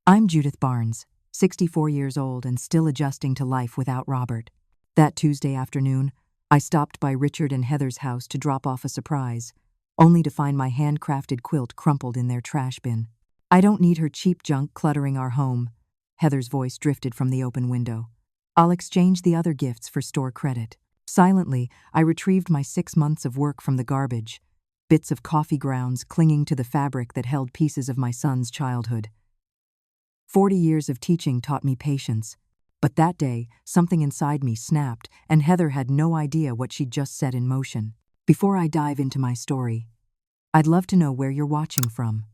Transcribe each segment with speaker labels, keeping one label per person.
Speaker 1: I'm Judith Barnes, 64 years old and still adjusting to life without Robert. That Tuesday afternoon, I stopped by Richard and Heather's house to drop off a surprise, only to find my handcrafted quilt crumpled in their trash bin. I don't need her cheap junk cluttering our home, Heather's voice drifted from the open window. I'll exchange the other gifts for store credit. Silently, I retrieved my 6 months of work from the garbage, bits of coffee grounds clinging to the fabric that held pieces of my son's childhood. 40 years of teaching taught me patience, but that day, something inside me snapped, and Heather had no idea what she'd just set in motion. Before I dive into my story, I'd love to know where you're watching from.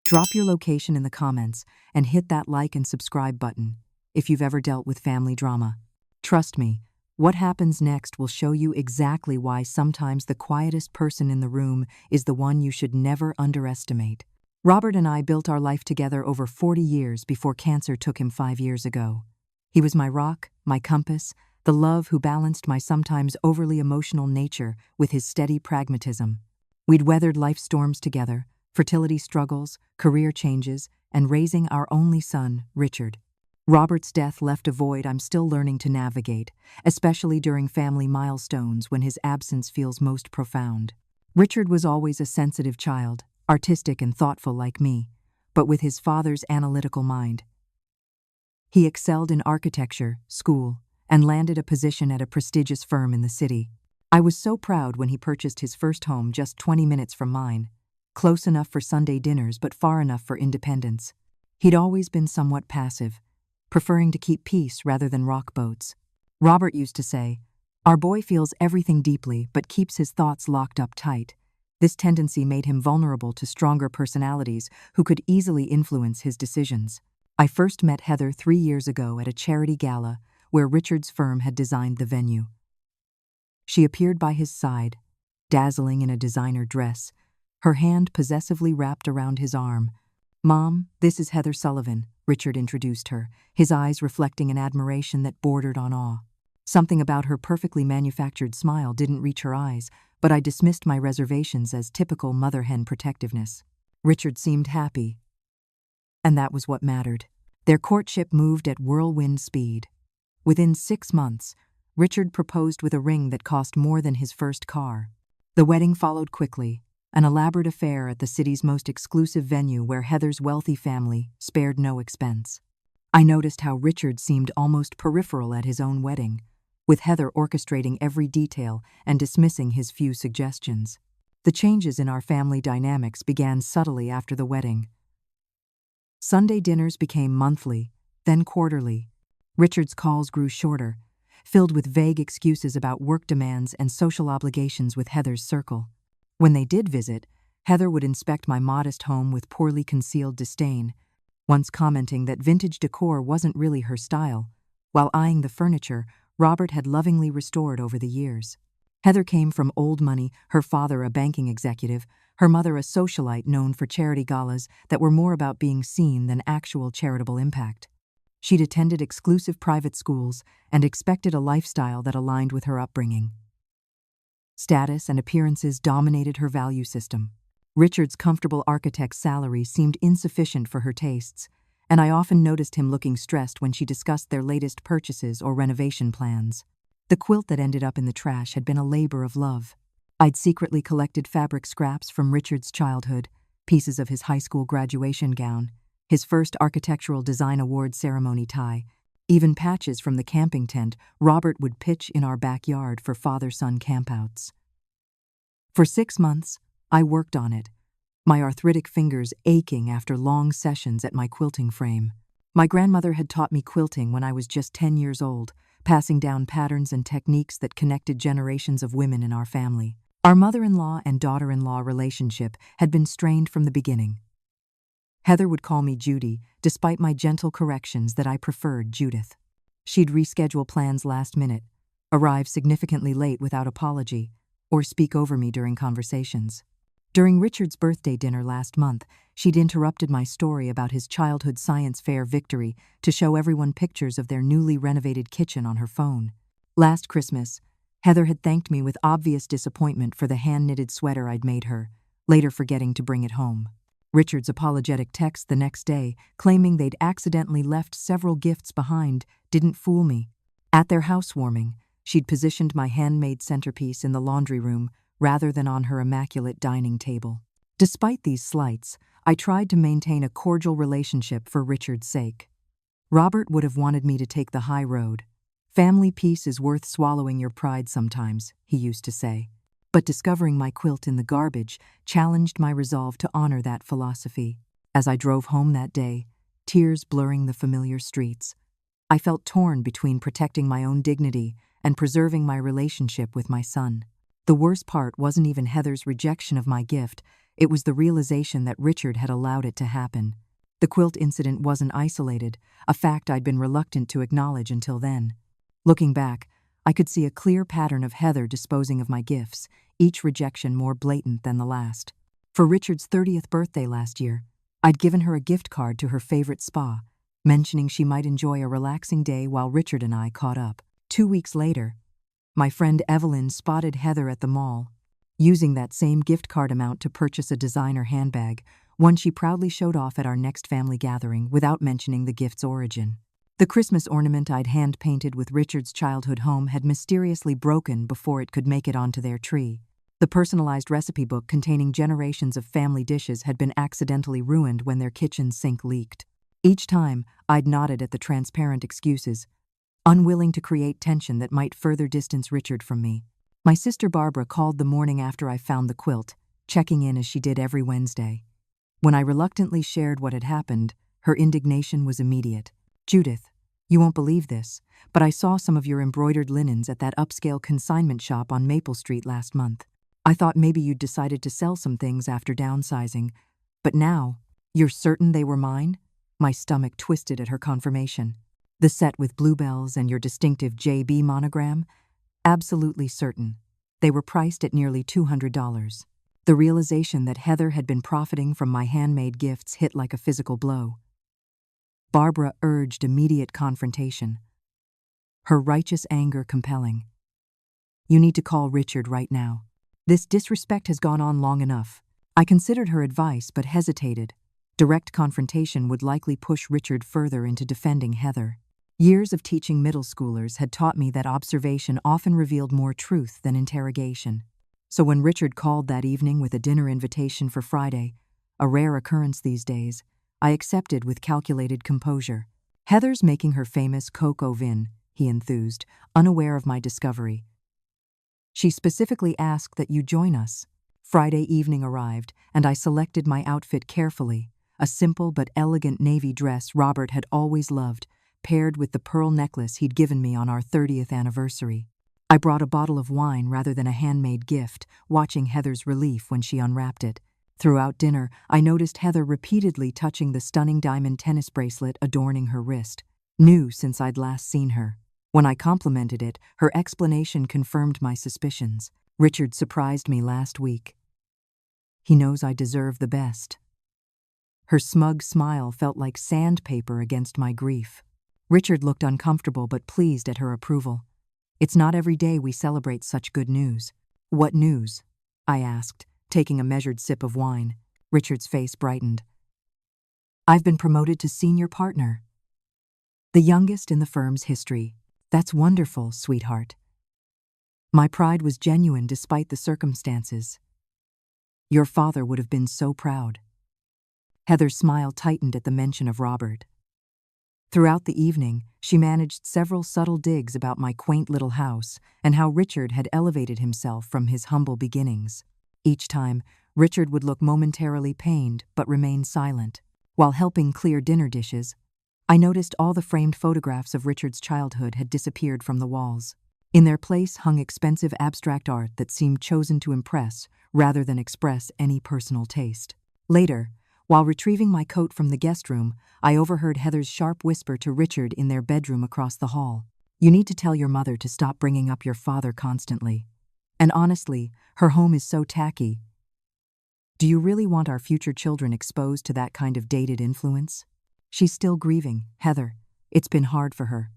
Speaker 1: Drop your location in the comments and hit that like and subscribe button if you've ever dealt with family drama. Trust me, what happens next will show you exactly why sometimes the quietest person in the room is the one you should never underestimate. Robert and I built our life together over 40 years before cancer took him 5 years ago. He was my rock, my compass, the love who balanced my sometimes overly emotional nature with his steady pragmatism. We'd weathered life storms together, fertility struggles, career changes, and raising our only son, Richard. Robert's death left a void I'm still learning to navigate, especially during family milestones when his absence feels most profound. Richard was always a sensitive child, artistic and thoughtful like me, but with his father's analytical mind. He excelled in architecture, school, and landed a position at a prestigious firm in the city. I was so proud when he purchased his first home just 20 minutes from mine, close enough for Sunday dinners but far enough for independence. He'd always been somewhat passive, preferring to keep peace rather than rock boats. Robert used to say, "Our boy feels everything deeply but keeps his thoughts locked up tight." This tendency made him vulnerable to stronger personalities who could easily influence his decisions. I first met Heather 3 years ago at a charity gala where Richard's firm had designed the venue. She appeared by his side, dazzling in a designer dress, her hand possessively wrapped around his arm. "Mom, this is Heather Sullivan," Richard introduced her, his eyes reflecting an admiration that bordered on awe. Something about her perfectly manufactured smile didn't reach her eyes, but I dismissed my reservations as typical mother-hen protectiveness. Richard seemed happy, and that was what mattered. Their courtship moved at whirlwind speed. Within 6 months, Richard proposed with a ring that cost more than his first car. The wedding followed quickly, an elaborate affair at the city's most exclusive venue where Heather's wealthy family spared no expense. I noticed how Richard seemed almost peripheral at his own wedding, with Heather orchestrating every detail and dismissing his few suggestions. The changes in our family dynamics began subtly after the wedding. Sunday dinners became monthly, then quarterly. Richard's calls grew shorter, filled with vague excuses about work demands and social obligations with Heather's circle. When they did visit, Heather would inspect my modest home with poorly concealed disdain, once commenting that vintage decor wasn't really her style, while eyeing the furniture Robert had lovingly restored over the years. Heather came from old money, her father a banking executive, her mother a socialite known for charity galas that were more about being seen than actual charitable impact. She'd attended exclusive private schools and expected a lifestyle that aligned with her upbringing. Status and appearances dominated her value system. Richard's comfortable architect's salary seemed insufficient for her tastes, and I often noticed him looking stressed when she discussed their latest purchases or renovation plans. The quilt that ended up in the trash had been a labor of love. I'd secretly collected fabric scraps from Richard's childhood, pieces of his high school graduation gown, his first architectural design award ceremony tie, even patches from the camping tent Robert would pitch in our backyard for father-son campouts. For 6 months, I worked on it, my arthritic fingers aching after long sessions at my quilting frame. My grandmother had taught me quilting when I was just 10 years old, passing down patterns and techniques that connected generations of women in our family. Our mother-in-law and daughter-in-law relationship had been strained from the beginning. Heather would call me Judy, despite my gentle corrections that I preferred Judith. She'd reschedule plans last minute, arrive significantly late without apology, or speak over me during conversations. During Richard's birthday dinner last month, she'd interrupted my story about his childhood science fair victory to show everyone pictures of their newly renovated kitchen on her phone. Last Christmas, Heather had thanked me with obvious disappointment for the hand-knitted sweater I'd made her, later forgetting to bring it home. Richard's apologetic text the next day, claiming they'd accidentally left several gifts behind, didn't fool me. At their housewarming, she'd positioned my handmade centerpiece in the laundry room rather than on her immaculate dining table. Despite these slights, I tried to maintain a cordial relationship for Richard's sake. Robert would have wanted me to take the high road. "Family peace is worth swallowing your pride sometimes," he used to say. But discovering my quilt in the garbage challenged my resolve to honor that philosophy. As I drove home that day, tears blurring the familiar streets, I felt torn between protecting my own dignity and preserving my relationship with my son. The worst part wasn't even Heather's rejection of my gift, it was the realization that Richard had allowed it to happen. The quilt incident wasn't isolated, a fact I'd been reluctant to acknowledge until then. Looking back, I could see a clear pattern of Heather disposing of my gifts, each rejection more blatant than the last. For Richard's 30th birthday last year, I'd given her a gift card to her favorite spa, mentioning she might enjoy a relaxing day while Richard and I caught up. 2 weeks later, my friend Evelyn spotted Heather at the mall, using that same gift card amount to purchase a designer handbag, one she proudly showed off at our next family gathering without mentioning the gift's origin. The Christmas ornament I'd hand-painted with Richard's childhood home had mysteriously broken before it could make it onto their tree. The personalized recipe book containing generations of family dishes had been accidentally ruined when their kitchen sink leaked. Each time, I'd nodded at the transparent excuses, unwilling to create tension that might further distance Richard from me. My sister Barbara called the morning after I found the quilt, checking in as she did every Wednesday. When I reluctantly shared what had happened, her indignation was immediate. "Judith, you won't believe this, but I saw some of your embroidered linens at that upscale consignment shop on Maple Street last month. I thought maybe you'd decided to sell some things after downsizing, but now, you're certain they were mine?" My stomach twisted at her confirmation. "The set with bluebells and your distinctive JB monogram? Absolutely certain. They were priced at nearly $200. The realization that Heather had been profiting from my handmade gifts hit like a physical blow. Barbara urged immediate confrontation, her righteous anger compelling. "You need to call Richard right now. This disrespect has gone on long enough." I considered her advice but hesitated. Direct confrontation would likely push Richard further into defending Heather. Years of teaching middle schoolers had taught me that observation often revealed more truth than interrogation. So when Richard called that evening with a dinner invitation for Friday, a rare occurrence these days, I accepted with calculated composure. "Heather's making her famous coq au vin," he enthused, unaware of my discovery. "She specifically asked that you join us." Friday evening arrived, and I selected my outfit carefully, a simple but elegant navy dress Robert had always loved, paired with the pearl necklace he'd given me on our 30th anniversary. I brought a bottle of wine rather than a handmade gift, watching Heather's relief when she unwrapped it. Throughout dinner, I noticed Heather repeatedly touching the stunning diamond tennis bracelet adorning her wrist, new since I'd last seen her. When I complimented it, her explanation confirmed my suspicions. "Richard surprised me last week. He knows I deserve the best." Her smug smile felt like sandpaper against my grief. Richard looked uncomfortable but pleased at her approval. "It's not every day we celebrate such good news." "What news?" I asked, taking a measured sip of wine. Richard's face brightened. "I've been promoted to senior partner. The youngest in the firm's history. That's wonderful, sweetheart." My pride was genuine despite the circumstances. "Your father would have been so proud." Heather's smile tightened at the mention of Robert. Throughout the evening, she managed several subtle digs about my quaint little house and how Richard had elevated himself from his humble beginnings. Each time, Richard would look momentarily pained but remain silent. While helping clear dinner dishes, I noticed all the framed photographs of Richard's childhood had disappeared from the walls. In their place hung expensive abstract art that seemed chosen to impress rather than express any personal taste. Later, while retrieving my coat from the guest room, I overheard Heather's sharp whisper to Richard in their bedroom across the hall. "You need to tell your mother to stop bringing up your father constantly. And honestly, her home is so tacky. Do you really want our future children exposed to that kind of dated influence? She's still grieving, Heather. It's been hard for her."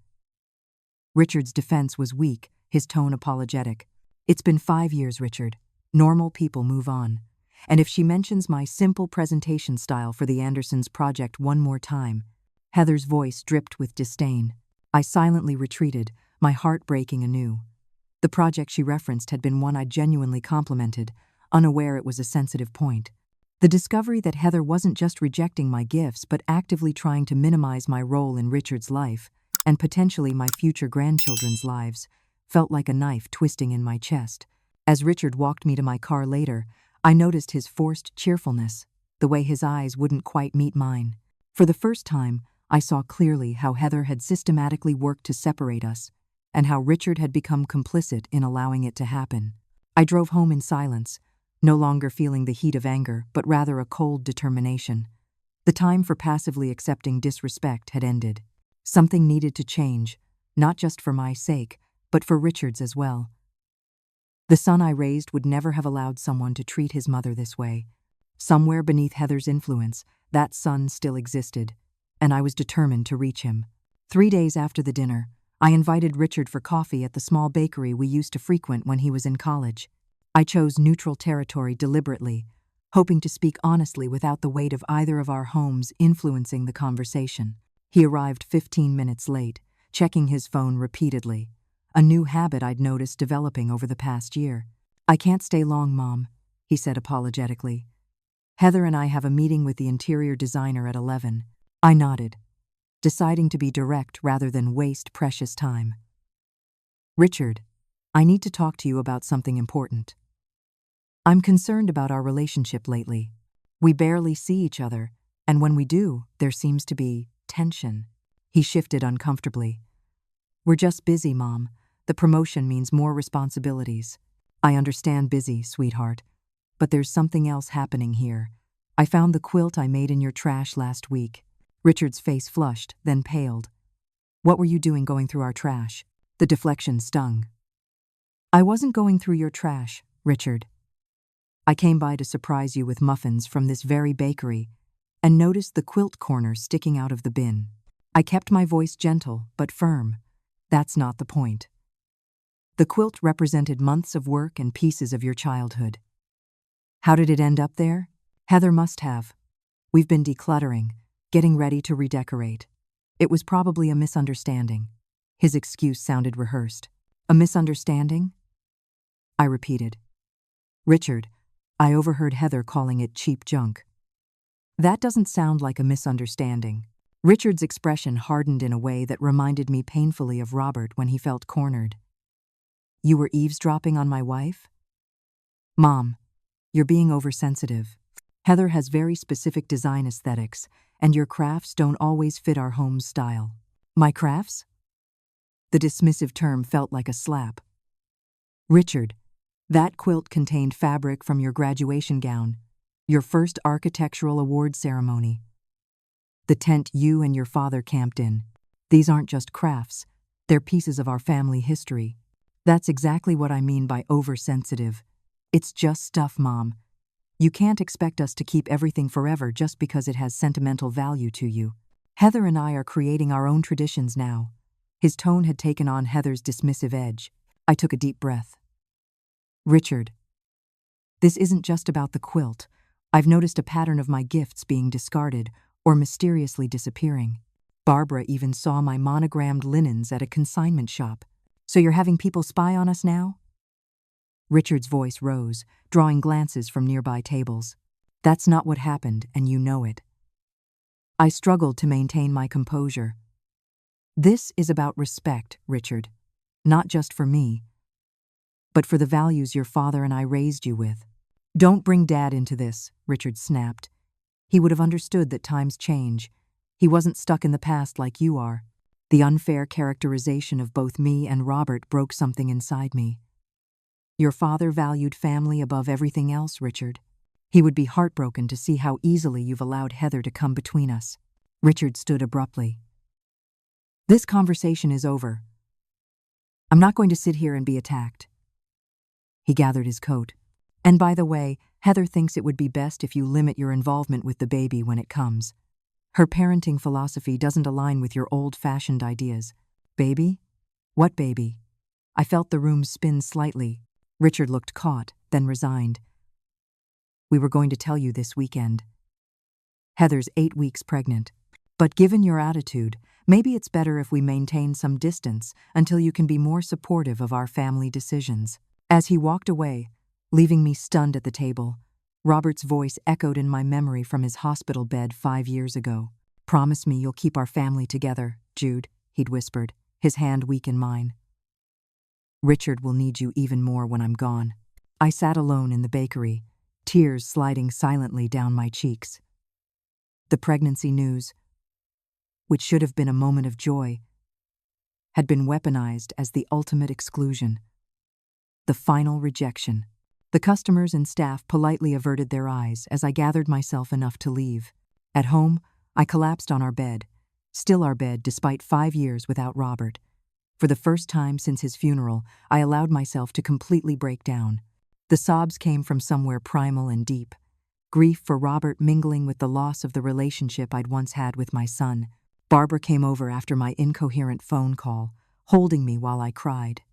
Speaker 1: Richard's defense was weak, his tone apologetic. "It's been 5 years, Richard. Normal people move on. And if she mentions my simple presentation style for the Andersons project one more time, Heather's voice dripped with disdain. I silently retreated, my heart breaking anew. The project she referenced had been one I genuinely complimented, unaware it was a sensitive point. The discovery that Heather wasn't just rejecting my gifts but actively trying to minimize my role in Richard's life, and potentially my future grandchildren's lives, felt like a knife twisting in my chest. As Richard walked me to my car later, I noticed his forced cheerfulness, the way his eyes wouldn't quite meet mine. For the first time, I saw clearly how Heather had systematically worked to separate us, and how Richard had become complicit in allowing it to happen. I drove home in silence, no longer feeling the heat of anger, but rather a cold determination. The time for passively accepting disrespect had ended. Something needed to change, not just for my sake, but for Richard's as well. The son I raised would never have allowed someone to treat his mother this way. Somewhere beneath Heather's influence, that son still existed, and I was determined to reach him. 3 days after the dinner, I invited Richard for coffee at the small bakery we used to frequent when he was in college. I chose neutral territory deliberately, hoping to speak honestly without the weight of either of our homes influencing the conversation. He arrived 15 minutes late, checking his phone repeatedly, a new habit I'd noticed developing over the past year. "I can't stay long, Mom," he said apologetically. "Heather and I have a meeting with the interior designer at 11. I nodded, deciding to be direct rather than waste precious time. "Richard, I need to talk to you about something important. I'm concerned about our relationship lately. We barely see each other, and when we do, there seems to be tension." He shifted uncomfortably. "We're just busy, Mom. The promotion means more responsibilities." "I understand busy, sweetheart. But there's something else happening here. I found the quilt I made in your trash last week." Richard's face flushed, then paled. "What were you doing going through our trash?" The deflection stung. "I wasn't going through your trash, Richard. I came by to surprise you with muffins from this very bakery and noticed the quilt corner sticking out of the bin. I kept my voice gentle but firm. That's not the point. The quilt represented months of work and pieces of your childhood. How did it end up there? Heather must have. We've been decluttering, getting ready to redecorate. It was probably a misunderstanding." His excuse sounded rehearsed. "A misunderstanding?" I repeated. "Richard, I overheard Heather calling it cheap junk." "That doesn't sound like a misunderstanding." Richard's expression hardened in a way that reminded me painfully of Robert when he felt cornered. "You were eavesdropping on my wife?" "Mom, you're being oversensitive. Heather has very specific design aesthetics, and your crafts don't always fit our home's style." "My crafts?" The dismissive term felt like a slap. "Richard, that quilt contained fabric from your graduation gown, your first architectural award ceremony, the tent you and your father camped in. These aren't just crafts, they're pieces of our family history." "That's exactly what I mean by oversensitive. It's just stuff, Mom. You can't expect us to keep everything forever just because it has sentimental value to you. Heather and I are creating our own traditions now." His tone had taken on Heather's dismissive edge. I took a deep breath. "Richard, this isn't just about the quilt. I've noticed a pattern of my gifts being discarded or mysteriously disappearing. Barbara even saw my monogrammed linens at a consignment shop. So you're having people spy on us now?" Richard's voice rose, drawing glances from nearby tables. "That's not what happened, and you know it." I struggled to maintain my composure. "This is about respect, Richard. Not just for me, but for the values your father and I raised you with." "Don't bring Dad into this," Richard snapped. "He would have understood that times change. He wasn't stuck in the past like you are." The unfair characterization of both me and Robert broke something inside me. "Your father valued family above everything else, Richard. He would be heartbroken to see how easily you've allowed Heather to come between us." Richard stood abruptly. "This conversation is over. I'm not going to sit here and be attacked." He gathered his coat. "And by the way, Heather thinks it would be best if you limit your involvement with the baby when it comes. Her parenting philosophy doesn't align with your old-fashioned ideas." "Baby? What baby?" I felt the room spin slightly. Richard looked caught, then resigned. We were going to tell you this weekend. Heather's 8 weeks pregnant. But given your attitude, maybe it's better if we maintain some distance until you can be more supportive of our family decisions." As he walked away, leaving me stunned at the table, Robert's voice echoed in my memory from his hospital bed 5 years ago. "Promise me you'll keep our family together, Jude," he'd whispered, his hand weak in mine. "Richard will need you even more when I'm gone." I sat alone in the bakery, tears sliding silently down my cheeks. The pregnancy news, which should have been a moment of joy, had been weaponized as the ultimate exclusion. The final rejection. The customers and staff politely averted their eyes as I gathered myself enough to leave. At home, I collapsed on our bed, still our bed despite 5 years without Robert. For the first time since his funeral, I allowed myself to completely break down. The sobs came from somewhere primal and deep. Grief for Robert mingling with the loss of the relationship I'd once had with my son. Barbara came over after my incoherent phone call, holding me while I cried.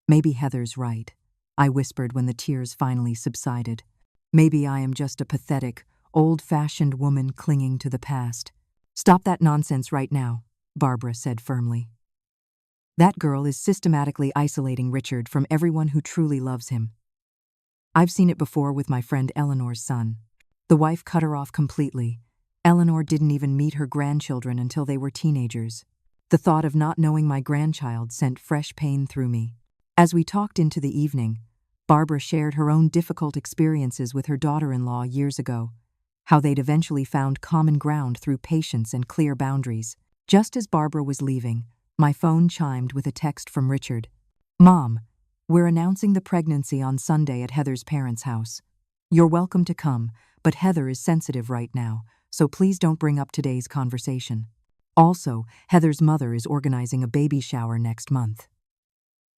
Speaker 1: "Maybe Heather's right," I whispered when the tears finally subsided. "Maybe I am just a pathetic, old-fashioned woman clinging to the past." "Stop that nonsense right now," Barbara said firmly. "That girl is systematically isolating Richard from everyone who truly loves him. I've seen it before with my friend Eleanor's son." The wife cut her off completely. Eleanor didn't even meet her grandchildren until they were teenagers. The thought of not knowing my grandchild sent fresh pain through me. As we talked into the evening, Barbara shared her own difficult experiences with her daughter-in-law years ago, how they'd eventually found common ground through patience and clear boundaries. Just as Barbara was leaving, my phone chimed with a text from Richard. "Mom, we're announcing the pregnancy on Sunday at Heather's parents' house. You're welcome to come, but Heather is sensitive right now, so please don't bring up today's conversation. Also, Heather's mother is organizing a baby shower next month.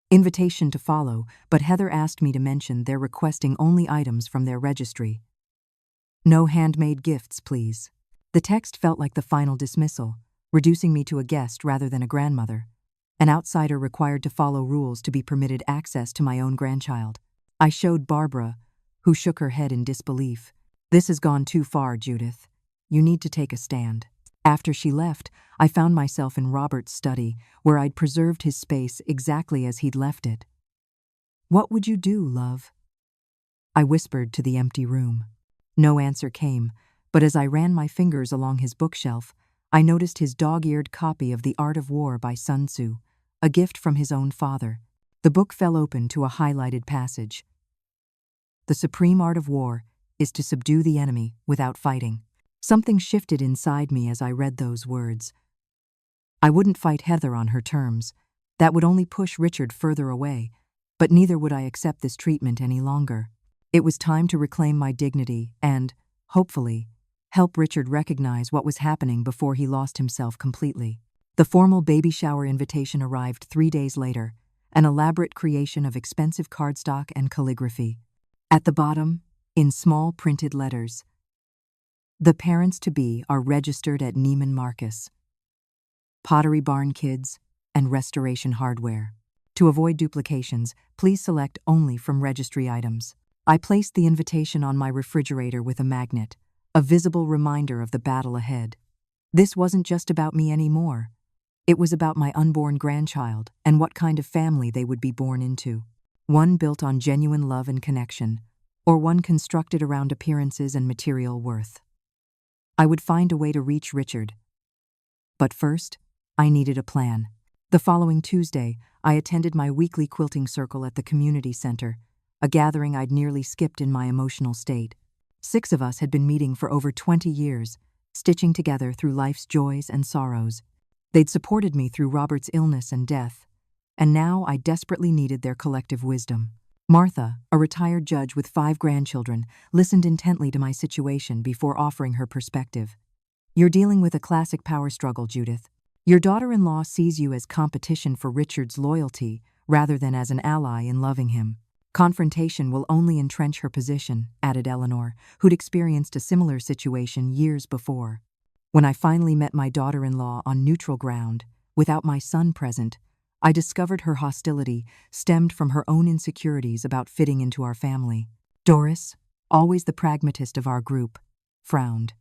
Speaker 1: Invitation to follow, but Heather asked me to mention they're requesting only items from their registry. No handmade gifts, please." The text felt like the final dismissal, reducing me to a guest rather than a grandmother, an outsider required to follow rules to be permitted access to my own grandchild. I showed Barbara, who shook her head in disbelief. "This has gone too far, Judith. You need to take a stand." After she left, I found myself in Robert's study, where I'd preserved his space exactly as he'd left it. "What would you do, love?" I whispered to the empty room. No answer came, but as I ran my fingers along his bookshelf, I noticed his dog-eared copy of The Art of War by Sun Tzu, a gift from his own father. The book fell open to a highlighted passage. "The supreme art of war is to subdue the enemy without fighting." Something shifted inside me as I read those words. I wouldn't fight Heather on her terms. That would only push Richard further away, but neither would I accept this treatment any longer. It was time to reclaim my dignity and, hopefully, help Richard recognize what was happening before he lost himself completely. The formal baby shower invitation arrived 3 days later, an elaborate creation of expensive cardstock and calligraphy. At the bottom, in small printed letters, "The parents-to-be are registered at Neiman Marcus, Pottery Barn Kids, and Restoration Hardware. To avoid duplications, please select only from registry items." I placed the invitation on my refrigerator with a magnet, a visible reminder of the battle ahead. This wasn't just about me anymore. It was about my unborn grandchild and what kind of family they would be born into. One built on genuine love and connection, or one constructed around appearances and material worth. I would find a way to reach Richard. But first, I needed a plan. The following Tuesday, I attended my weekly quilting circle at the community center, a gathering I'd nearly skipped in my emotional state. 6 of us had been meeting for over 20 years, stitching together through life's joys and sorrows. They'd supported me through Robert's illness and death, and now I desperately needed their collective wisdom. Martha, a retired judge with 5 grandchildren, listened intently to my situation before offering her perspective. "You're dealing with a classic power struggle, Judith. Your daughter-in-law sees you as competition for Richard's loyalty rather than as an ally in loving him. Confrontation will only entrench her position," added Eleanor, who'd experienced a similar situation years before. When I finally met my daughter-in-law on neutral ground, without my son present, I discovered her hostility stemmed from her own insecurities about fitting into our family. "Doris, always the pragmatist of our group, frowned.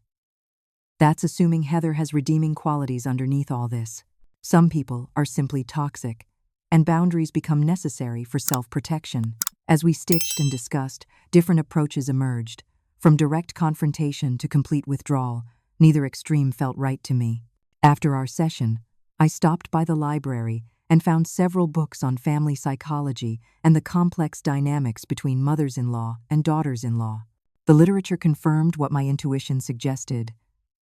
Speaker 1: That's assuming Heather has redeeming qualities underneath all this. Some people are simply toxic, and boundaries become necessary for self-protection. As we stitched and discussed, different approaches emerged. From direct confrontation to complete withdrawal, neither extreme felt right to me. After our session, I stopped by the library and found several books on family psychology and the complex dynamics between mothers-in-law and daughters-in-law. The literature confirmed what my intuition suggested.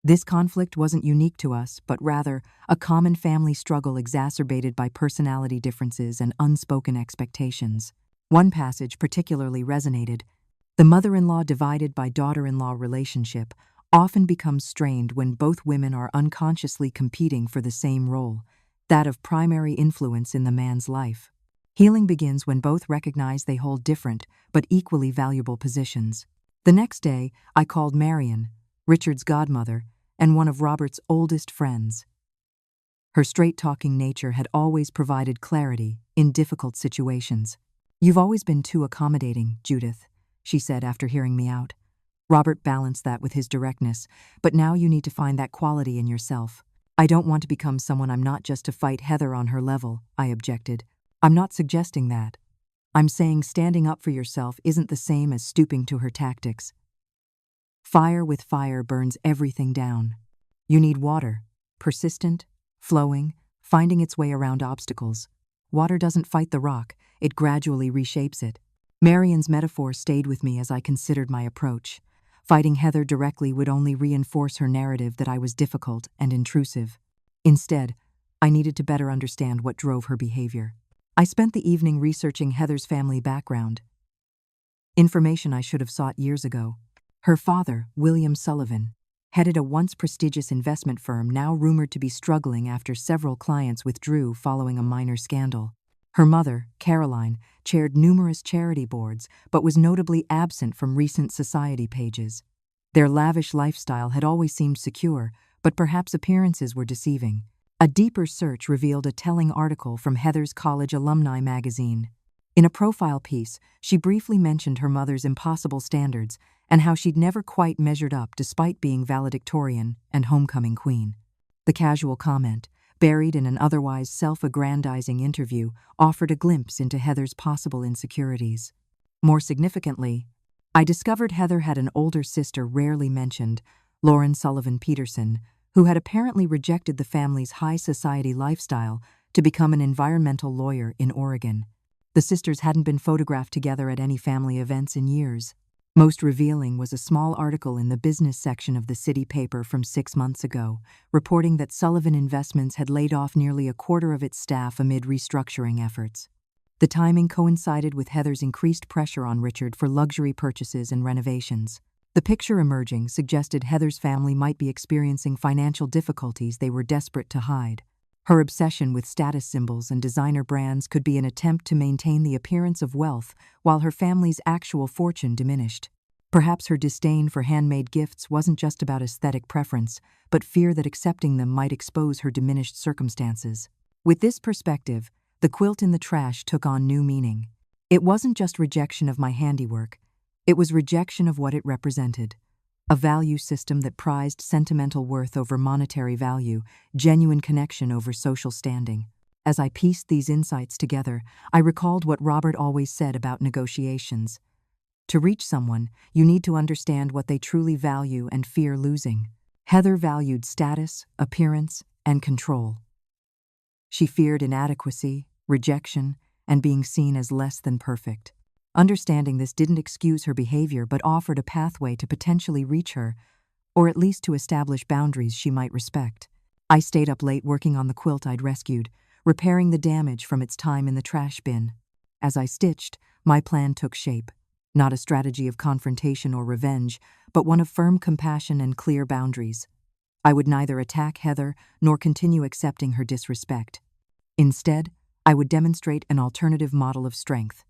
Speaker 1: This conflict wasn't unique to us, but rather a common family struggle exacerbated by personality differences and unspoken expectations. One passage particularly resonated. The mother-in-law divided by daughter-in-law relationship often becomes strained when both women are unconsciously competing for the same role, that of primary influence in the man's life. Healing begins when both recognize they hold different but equally valuable positions. The next day, I called Marion, Richard's godmother, and one of Robert's oldest friends. Her straight-talking nature had always provided clarity in difficult situations. "You've always been too accommodating, Judith," she said after hearing me out. "Robert balanced that with his directness, but now you need to find that quality in yourself." "I don't want to become someone I'm not just to fight Heather on her level," I objected. "I'm not suggesting that. I'm saying standing up for yourself isn't the same as stooping to her tactics. Fire with fire burns everything down. You need water, persistent, flowing, finding its way around obstacles. Water doesn't fight the rock, it gradually reshapes it." Marion's metaphor stayed with me as I considered my approach. Fighting Heather directly would only reinforce her narrative that I was difficult and intrusive. Instead, I needed to better understand what drove her behavior. I spent the evening researching Heather's family background. Information I should have sought years ago. Her father, William Sullivan, headed a once prestigious investment firm now rumored to be struggling after several clients withdrew following a minor scandal. Her mother, Caroline, chaired numerous charity boards but was notably absent from recent society pages. Their lavish lifestyle had always seemed secure, but perhaps appearances were deceiving. A deeper search revealed a telling article from Heather's college alumni magazine. In a profile piece, she briefly mentioned her mother's impossible standards and how she'd never quite measured up despite being valedictorian and homecoming queen. The casual comment, buried in an otherwise self-aggrandizing interview, offered a glimpse into Heather's possible insecurities. More significantly, I discovered Heather had an older sister rarely mentioned, Lauren Sullivan Peterson, who had apparently rejected the family's high society lifestyle to become an environmental lawyer in Oregon. The sisters hadn't been photographed together at any family events in years. Most revealing was a small article in the business section of the city paper from 6 months ago, reporting that Sullivan Investments had laid off nearly a quarter of its staff amid restructuring efforts. The timing coincided with Heather's increased pressure on Richard for luxury purchases and renovations. The picture emerging suggested Heather's family might be experiencing financial difficulties they were desperate to hide. Her obsession with status symbols and designer brands could be an attempt to maintain the appearance of wealth while her family's actual fortune diminished. Perhaps her disdain for handmade gifts wasn't just about aesthetic preference, but fear that accepting them might expose her diminished circumstances. With this perspective, the quilt in the trash took on new meaning. It wasn't just rejection of my handiwork, it was rejection of what it represented. A value system that prized sentimental worth over monetary value, genuine connection over social standing. As I pieced these insights together, I recalled what Robert always said about negotiations. To reach someone, you need to understand what they truly value and fear losing. Heather valued status, appearance, and control. She feared inadequacy, rejection, and being seen as less than perfect. Understanding this didn't excuse her behavior but offered a pathway to potentially reach her, or at least to establish boundaries she might respect. I stayed up late working on the quilt I'd rescued, repairing the damage from its time in the trash bin. As I stitched, my plan took shape. Not a strategy of confrontation or revenge, but one of firm compassion and clear boundaries. I would neither attack Heather nor continue accepting her disrespect. Instead, I would demonstrate an alternative model of strength,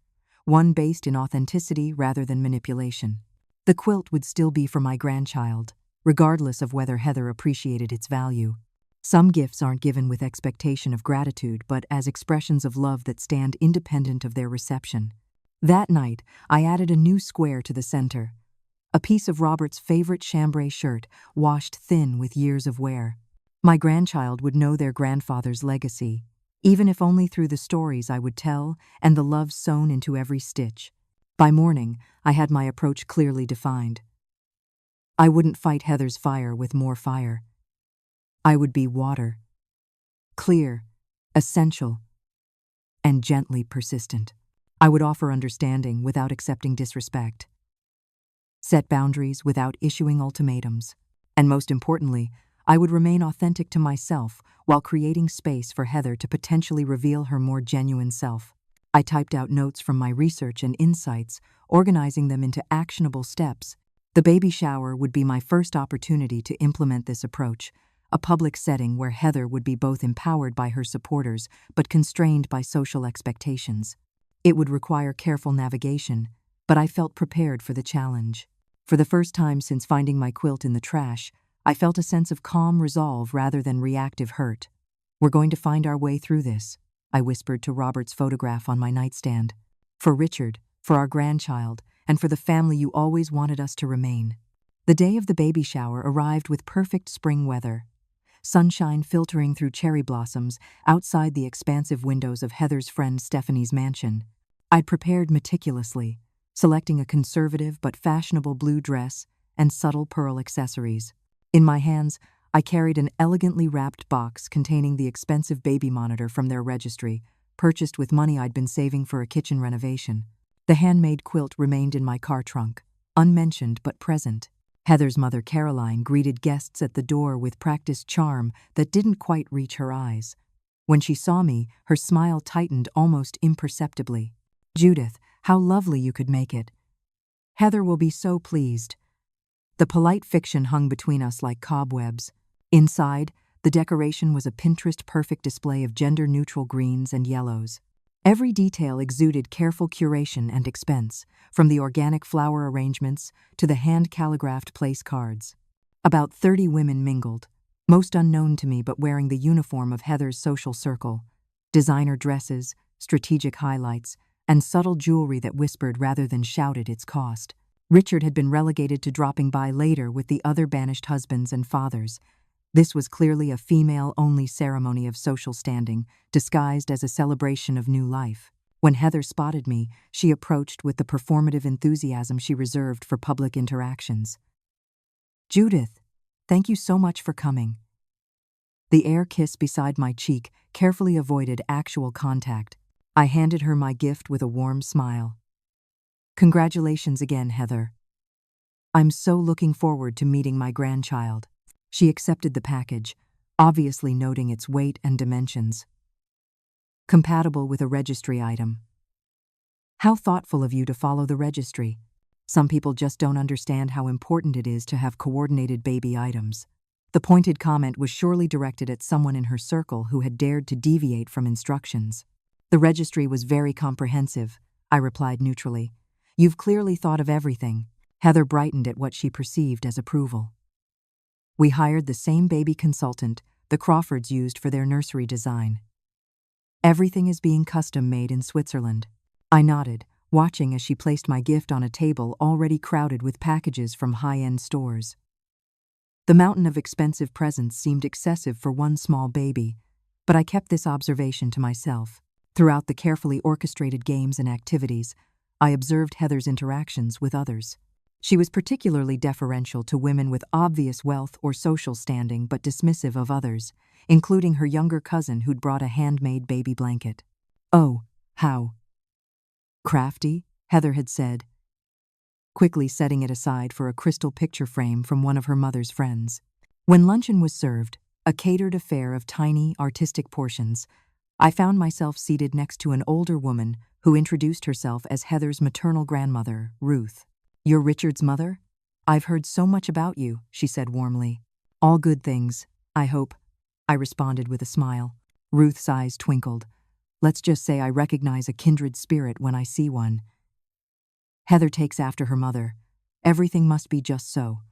Speaker 1: one based in authenticity rather than manipulation. The quilt would still be for my grandchild, regardless of whether Heather appreciated its value. Some gifts aren't given with expectation of gratitude, but as expressions of love that stand independent of their reception. That night, I added a new square to the center, a piece of Robert's favorite chambray shirt, washed thin with years of wear. My grandchild would know their grandfather's legacy, even if only through the stories I would tell and the love sewn into every stitch. By morning, I had my approach clearly defined. I wouldn't fight Heather's fire with more fire. I would be water, clear, essential, and gently persistent. I would offer understanding without accepting disrespect, set boundaries without issuing ultimatums, and most importantly, I would remain authentic to myself while creating space for Heather to potentially reveal her more genuine self. I typed out notes from my research and insights, organizing them into actionable steps. The baby shower would be my first opportunity to implement this approach, a public setting where Heather would be both empowered by her supporters but constrained by social expectations. It would require careful navigation, but I felt prepared for the challenge. For the first time since finding my quilt in the trash, I felt a sense of calm resolve rather than reactive hurt. "We're going to find our way through this," I whispered to Robert's photograph on my nightstand. "For Richard, for our grandchild, and for the family you always wanted us to remain." The day of the baby shower arrived with perfect spring weather. Sunshine filtering through cherry blossoms outside the expansive windows of Heather's friend Stephanie's mansion. I'd prepared meticulously, selecting a conservative but fashionable blue dress and subtle pearl accessories. In my hands, I carried an elegantly wrapped box containing the expensive baby monitor from their registry, purchased with money I'd been saving for a kitchen renovation. The handmade quilt remained in my car trunk, unmentioned but present. Heather's mother, Caroline, greeted guests at the door with practiced charm that didn't quite reach her eyes. When she saw me, her smile tightened almost imperceptibly. "Judith, how lovely you could make it. Heather will be so pleased." The polite fiction hung between us like cobwebs. Inside, the decoration was a Pinterest-perfect display of gender-neutral greens and yellows. Every detail exuded careful curation and expense, from the organic flower arrangements to the hand-calligraphed place cards. About 30 women mingled, most unknown to me but wearing the uniform of Heather's social circle. Designer dresses, strategic highlights, and subtle jewelry that whispered rather than shouted its cost. Richard had been relegated to dropping by later with the other banished husbands and fathers. This was clearly a female-only ceremony of social standing, disguised as a celebration of new life. When Heather spotted me, she approached with the performative enthusiasm she reserved for public interactions. "Judith, thank you so much for coming." The air kiss beside my cheek carefully avoided actual contact. I handed her my gift with a warm smile. "Congratulations again, Heather. I'm so looking forward to meeting my grandchild." She accepted the package, obviously noting its weight and dimensions. "Compatible with a registry item." "How thoughtful of you to follow the registry. Some people just don't understand how important it is to have coordinated baby items." The pointed comment was surely directed at someone in her circle who had dared to deviate from instructions. "The registry was very comprehensive," I replied neutrally. "You've clearly thought of everything." Heather brightened at what she perceived as approval. "We hired the same baby consultant the Crawfords used for their nursery design. Everything is being custom-made in Switzerland." I nodded, watching as she placed my gift on a table already crowded with packages from high-end stores. The mountain of expensive presents seemed excessive for one small baby, but I kept this observation to myself. Throughout the carefully orchestrated games and activities, I observed Heather's interactions with others. She was particularly deferential to women with obvious wealth or social standing but dismissive of others, including her younger cousin who'd brought a handmade baby blanket. "Oh, how crafty," Heather had said, quickly setting it aside for a crystal picture frame from one of her mother's friends. When luncheon was served, a catered affair of tiny, artistic portions, I found myself seated next to an older woman who introduced herself as Heather's maternal grandmother, Ruth. "You're Richard's mother? I've heard so much about you," she said warmly. "All good things, I hope," I responded with a smile. Ruth's eyes twinkled. "Let's just say I recognize a kindred spirit when I see one. Heather takes after her mother. Everything must be just so."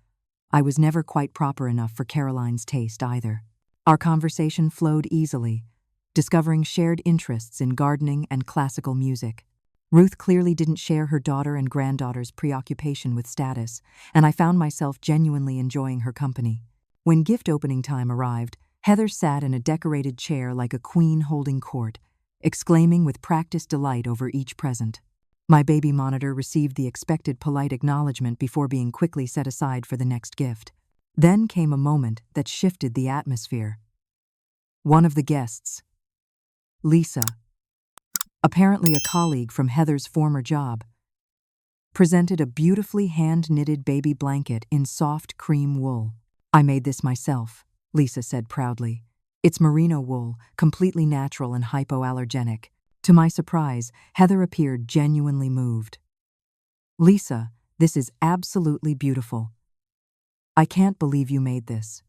Speaker 1: I was never quite proper enough for Caroline's taste either. Our conversation flowed easily, discovering shared interests in gardening and classical music. Ruth clearly didn't share her daughter and granddaughter's preoccupation with status, and I found myself genuinely enjoying her company. When gift opening time arrived, Heather sat in a decorated chair like a queen holding court, exclaiming with practiced delight over each present. My baby monitor received the expected polite acknowledgement before being quickly set aside for the next gift. Then came a moment that shifted the atmosphere. One of the guests, Lisa, apparently a colleague from Heather's former job, presented a beautifully hand-knitted baby blanket in soft cream wool. "I made this myself," Lisa said proudly. "It's merino wool, completely natural and hypoallergenic." To my surprise, Heather appeared genuinely moved. "Lisa, this is absolutely beautiful. I can't believe you made this."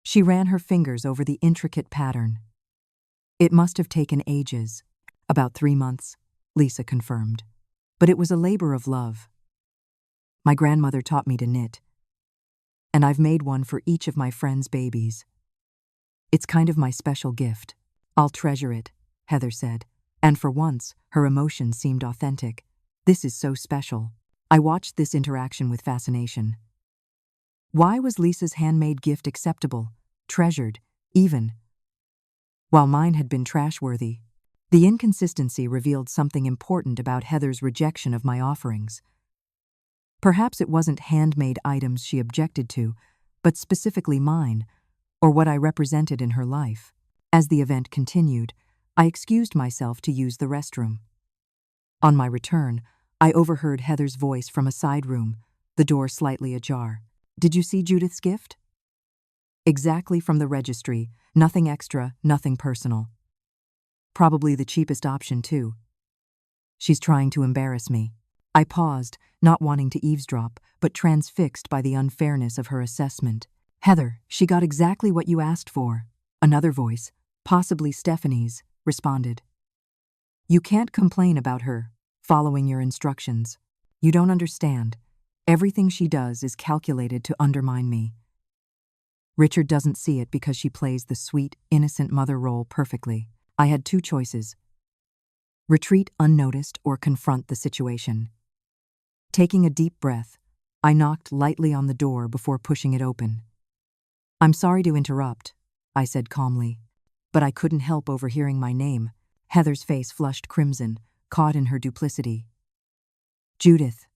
Speaker 1: She ran her fingers over the intricate pattern. "It must have taken ages." "About 3 months," Lisa confirmed. "But it was a labor of love. My grandmother taught me to knit, and I've made one for each of my friends' babies. It's kind of my special gift. I'll treasure it," Heather said, and for once, her emotion seemed authentic. "This is so special." I watched this interaction with fascination. Why was Lisa's handmade gift acceptable, treasured, even, while mine had been trash-worthy? The inconsistency revealed something important about Heather's rejection of my offerings. Perhaps it wasn't handmade items she objected to, but specifically mine, or what I represented in her life. As the event continued, I excused myself to use the restroom. On my return, I overheard Heather's voice from a side room, the door slightly ajar. "Did you see Judith's gift?" "Exactly from the registry, nothing extra, nothing personal. Probably the cheapest option, too. She's trying to embarrass me." I paused, not wanting to eavesdrop, but transfixed by the unfairness of her assessment. "Heather, she got exactly what you asked for." Another voice, possibly Stephanie's, responded. "You can't complain about her following your instructions. You don't understand. Everything she does is calculated to undermine me. Richard doesn't see it because she plays the sweet, innocent mother role perfectly. I had 2 choices: retreat unnoticed or confront the situation." Taking a deep breath, I knocked lightly on the door before pushing it open. "I'm sorry to interrupt," I said calmly, but I couldn't help overhearing my name. Heather's face flushed crimson, caught in her duplicity. "Judith."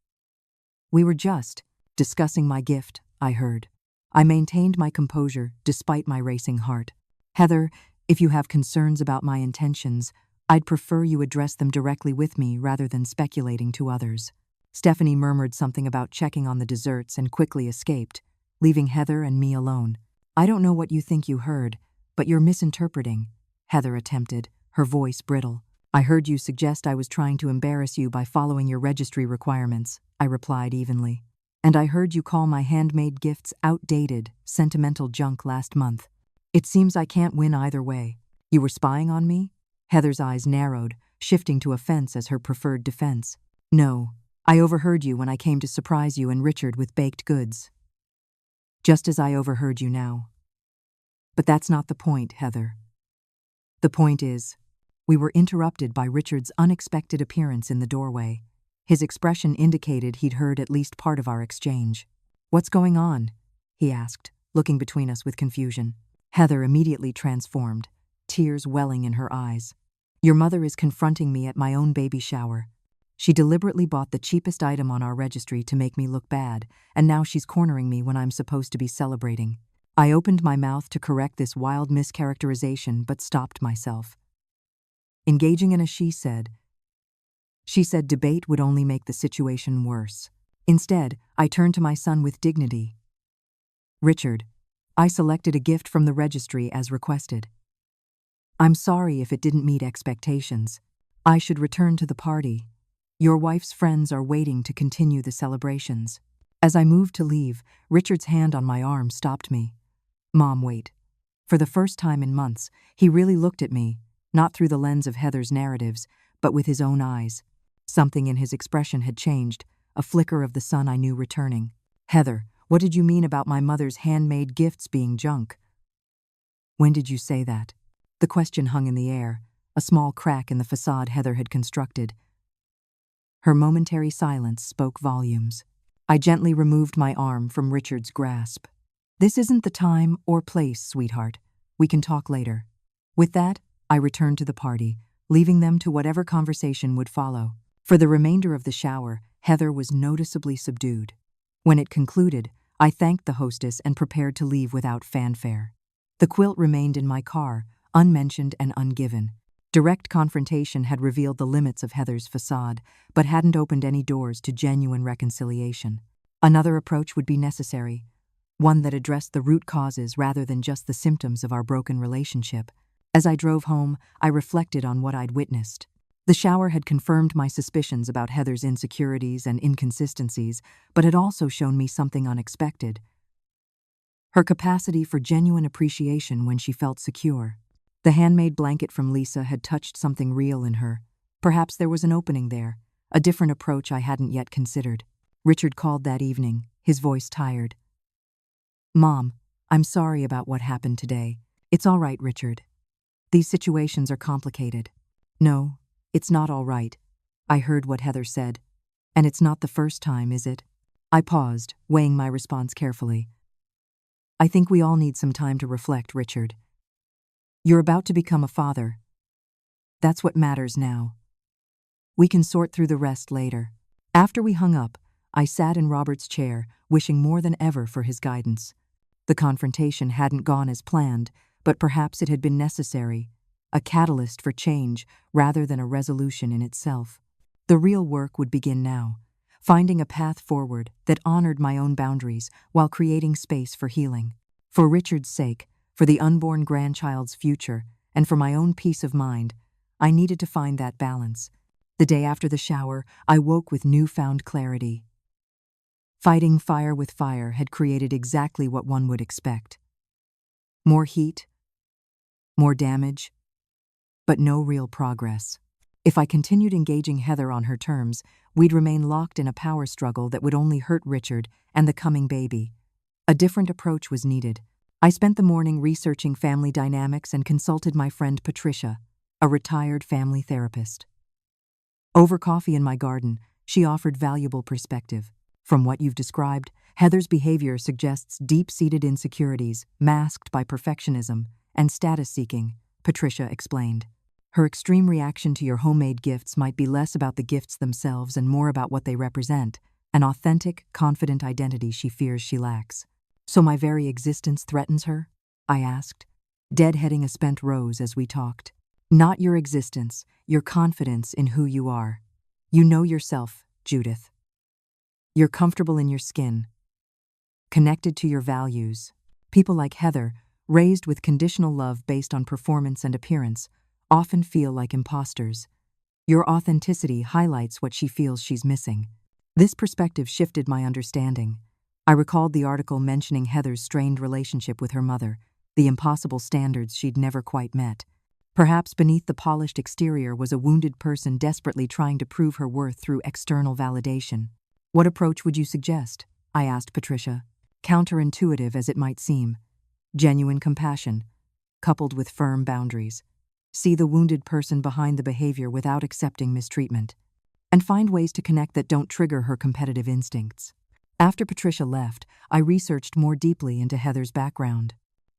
Speaker 1: "We were just discussing my gift," I heard. I maintained my composure despite my racing heart. "Heather, if you have concerns about my intentions, I'd prefer you address them directly with me rather than speculating to others." Stephanie murmured something about checking on the desserts and quickly escaped, leaving Heather and me alone. "I don't know what you think you heard, but you're misinterpreting," Heather attempted, her voice brittle. "I heard you suggest I was trying to embarrass you by following your registry requirements," I replied evenly. "And I heard you call my handmade gifts outdated, sentimental junk last month. It seems I can't win either way. You were spying on me?" Heather's eyes narrowed, shifting to offense as her preferred defense. "No, I overheard you when I came to surprise you and Richard with baked goods. Just as I overheard you now. But that's not the point, Heather. The point is, we were interrupted by Richard's unexpected appearance in the doorway. His expression indicated he'd heard at least part of our exchange. "What's going on?" he asked, looking between us with confusion. Heather immediately transformed, tears welling in her eyes. "Your mother is confronting me at my own baby shower. She deliberately bought the cheapest item on our registry to make me look bad, and now she's cornering me when I'm supposed to be celebrating." I opened my mouth to correct this wild mischaracterization but stopped myself. Engaging in a she said debate would only make the situation worse. Instead, I turned to my son with dignity. "Richard, I selected a gift from the registry as requested. I'm sorry if it didn't meet expectations. I should return to the party. Your wife's friends are waiting to continue the celebrations." As I moved to leave, Richard's hand on my arm stopped me. "Mom, wait." For the first time in months, he really looked at me, not through the lens of Heather's narratives, but with his own eyes. Something in his expression had changed, a flicker of the sun I knew returning. "Heather, what did you mean about my mother's handmade gifts being junk?" "When did you say that?" The question hung in the air, a small crack in the facade Heather had constructed. Her momentary silence spoke volumes. I gently removed my arm from Richard's grasp. "This isn't the time or place, sweetheart. We can talk later." With that, I returned to the party, leaving them to whatever conversation would follow. For the remainder of the shower, Heather was noticeably subdued. When it concluded, I thanked the hostess and prepared to leave without fanfare. The quilt remained in my car, unmentioned and ungiven. Direct confrontation had revealed the limits of Heather's facade, but hadn't opened any doors to genuine reconciliation. Another approach would be necessary, one that addressed the root causes rather than just the symptoms of our broken relationship. As I drove home, I reflected on what I'd witnessed. The shower had confirmed my suspicions about Heather's insecurities and inconsistencies, but had also shown me something unexpected: her capacity for genuine appreciation when she felt secure. The handmade blanket from Lisa had touched something real in her. Perhaps there was an opening there, a different approach I hadn't yet considered. Richard called that evening, his voice tired. "Mom, I'm sorry about what happened today." "It's all right, Richard. These situations are complicated." "No, it's not all right," I heard what Heather said. "And it's not the first time, is it?" I paused, weighing my response carefully. "I think we all need some time to reflect, Richard. You're about to become a father. That's what matters now. We can sort through the rest later." After we hung up, I sat in Robert's chair, wishing more than ever for his guidance. The confrontation hadn't gone as planned, but perhaps it had been necessary, a catalyst for change rather than a resolution in itself. The real work would begin now, finding a path forward that honored my own boundaries while creating space for healing. For Richard's sake, for the unborn grandchild's future, and for my own peace of mind, I needed to find that balance. The day after the shower, I woke with newfound clarity. Fighting fire with fire had created exactly what one would expect. More heat, more damage, but no real progress. If I continued engaging Heather on her terms, we'd remain locked in a power struggle that would only hurt Richard and the coming baby. A different approach was needed. I spent the morning researching family dynamics and consulted my friend Patricia, a retired family therapist. Over coffee in my garden, she offered valuable perspective. "From what you've described, Heather's behavior suggests deep-seated insecurities, masked by perfectionism and status-seeking," Patricia explained. "Her extreme reaction to your homemade gifts might be less about the gifts themselves and more about what they represent, an authentic, confident identity she fears she lacks." "So my very existence threatens her?" I asked, deadheading a spent rose as we talked. "Not your existence, your confidence in who you are. You know yourself, Judith. You're comfortable in your skin, connected to your values. People like Heather, raised with conditional love based on performance and appearance, often feel like imposters. Your authenticity highlights what she feels she's missing." This perspective shifted my understanding. I recalled the article mentioning Heather's strained relationship with her mother, the impossible standards she'd never quite met. Perhaps beneath the polished exterior was a wounded person desperately trying to prove her worth through external validation. "What approach would you suggest?" I asked Patricia. Counterintuitive as it might seem. Genuine compassion, coupled with firm boundaries. See the wounded person behind the behavior without accepting mistreatment. And find ways to connect that don't trigger her competitive instincts. After Patricia left, I researched more deeply into Heather's background.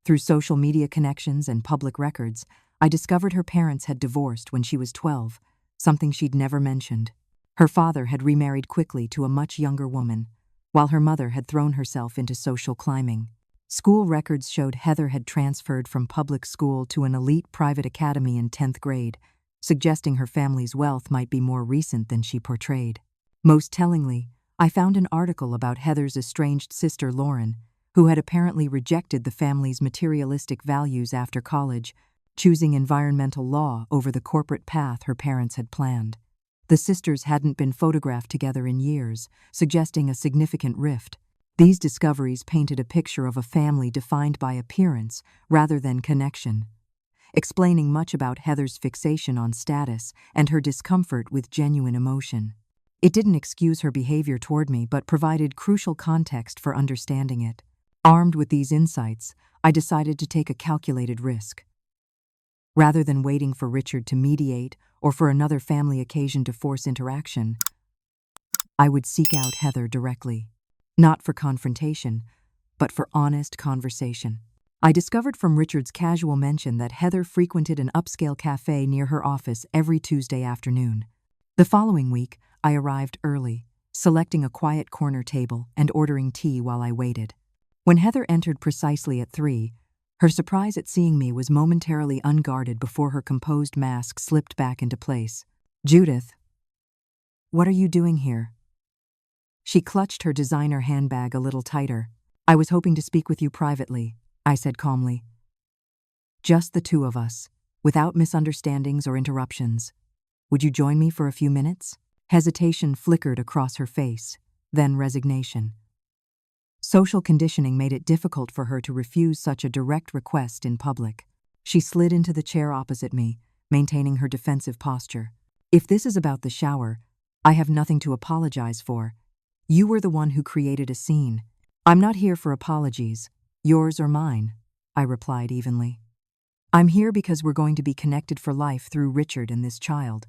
Speaker 1: Through social media connections and public records, I discovered her parents had divorced when she was 12, something she'd never mentioned. Her father had remarried quickly to a much younger woman, while her mother had thrown herself into social climbing. School records showed Heather had transferred from public school to an elite private academy in 10th grade, suggesting her family's wealth might be more recent than she portrayed. Most tellingly, I found an article about Heather's estranged sister Lauren, who had apparently rejected the family's materialistic values after college, choosing environmental law over the corporate path her parents had planned. The sisters hadn't been photographed together in years, suggesting a significant rift. These discoveries painted a picture of a family defined by appearance rather than connection, explaining much about Heather's fixation on status and her discomfort with genuine emotion. It didn't excuse her behavior toward me, but provided crucial context for understanding it. Armed with these insights, I decided to take a calculated risk. Rather than waiting for Richard to mediate or for another family occasion to force interaction, I would seek out Heather directly. Not for confrontation, but for honest conversation. I discovered from Richard's casual mention that Heather frequented an upscale cafe near her office every Tuesday afternoon. The following week, I arrived early, selecting a quiet corner table and ordering tea while I waited. When Heather entered precisely at 3, her surprise at seeing me was momentarily unguarded before her composed mask slipped back into place. "Judith, what are you doing here?" She clutched her designer handbag a little tighter. "I was hoping to speak with you privately," I said calmly. "Just the two of us, without misunderstandings or interruptions. Would you join me for a few minutes?" Hesitation flickered across her face, then resignation. Social conditioning made it difficult for her to refuse such a direct request in public. She slid into the chair opposite me, maintaining her defensive posture. "If this is about the shower, I have nothing to apologize for. You were the one who created a scene. I'm not here for apologies, yours or mine," I replied evenly. "I'm here because we're going to be connected for life through Richard and this child.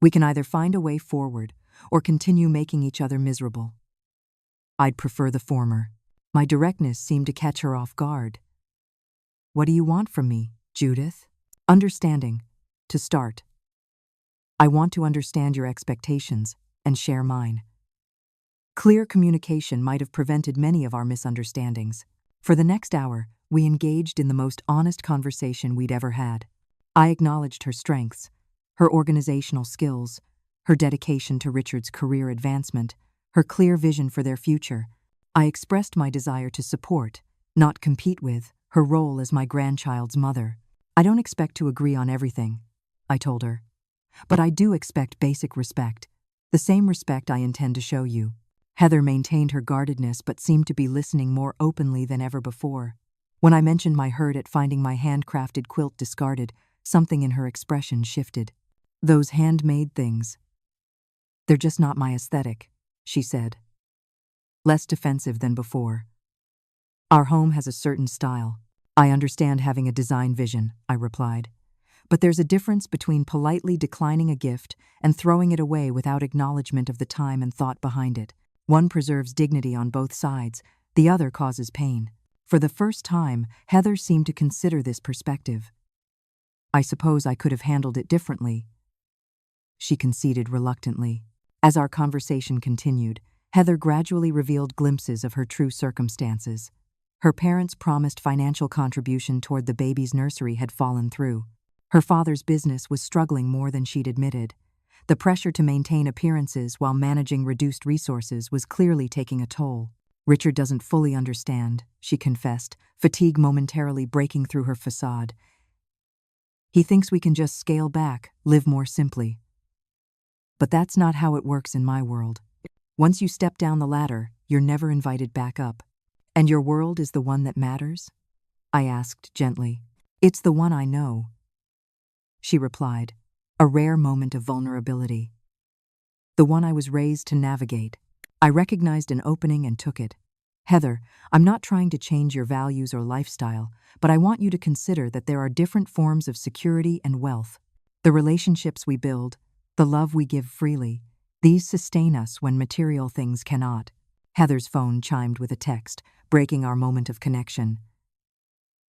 Speaker 1: We can either find a way forward or continue making each other miserable." "I'd prefer the former." My directness seemed to catch her off guard. "What do you want from me, Judith?" "Understanding, to start. I want to understand your expectations and share mine." Clear communication might have prevented many of our misunderstandings. For the next hour, we engaged in the most honest conversation we'd ever had. I acknowledged her strengths, her organizational skills, her dedication to Richard's career advancement, her clear vision for their future. I expressed my desire to support, not compete with, her role as my grandchild's mother. "I don't expect to agree on everything," I told her. "But I do expect basic respect, the same respect I intend to show you." Heather maintained her guardedness but seemed to be listening more openly than ever before. When I mentioned my hurt at finding my handcrafted quilt discarded, something in her expression shifted. "Those handmade things. They're just not my aesthetic," she said, less defensive than before. "Our home has a certain style. I understand having a design vision," I replied. "But there's a difference between politely declining a gift and throwing it away without acknowledgement of the time and thought behind it. One preserves dignity on both sides, the other causes pain." For the first time, Heather seemed to consider this perspective. "I suppose I could have handled it differently," she conceded reluctantly. As our conversation continued, Heather gradually revealed glimpses of her true circumstances. Her parents' promised financial contribution toward the baby's nursery had fallen through. Her father's business was struggling more than she'd admitted. The pressure to maintain appearances while managing reduced resources was clearly taking a toll. "Richard doesn't fully understand," she confessed, fatigue momentarily breaking through her facade. "He thinks we can just scale back, live more simply. But that's not how it works in my world. Once you step down the ladder, you're never invited back up." "And your world is the one that matters?" I asked gently. "It's the one I know," she replied, a rare moment of vulnerability. "The one I was raised to navigate." I recognized an opening and took it. "Heather, I'm not trying to change your values or lifestyle, but I want you to consider that there are different forms of security and wealth. The relationships we build, the love we give freely, these sustain us when material things cannot." Heather's phone chimed with a text, breaking our moment of connection.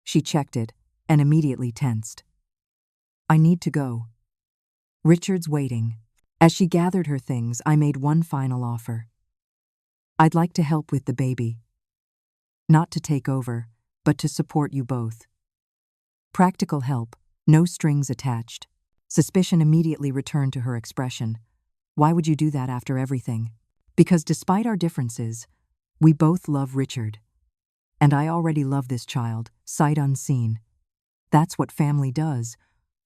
Speaker 1: She checked it and immediately tensed. "I need to go. Richard's waiting." As she gathered her things, I made one final offer. "I'd like to help with the baby. Not to take over, but to support you both." Practical help, no strings attached. Suspicion immediately returned to her expression. "Why would you do that after everything?" "Because despite our differences, we both love Richard. And I already love this child, sight unseen. That's what family does,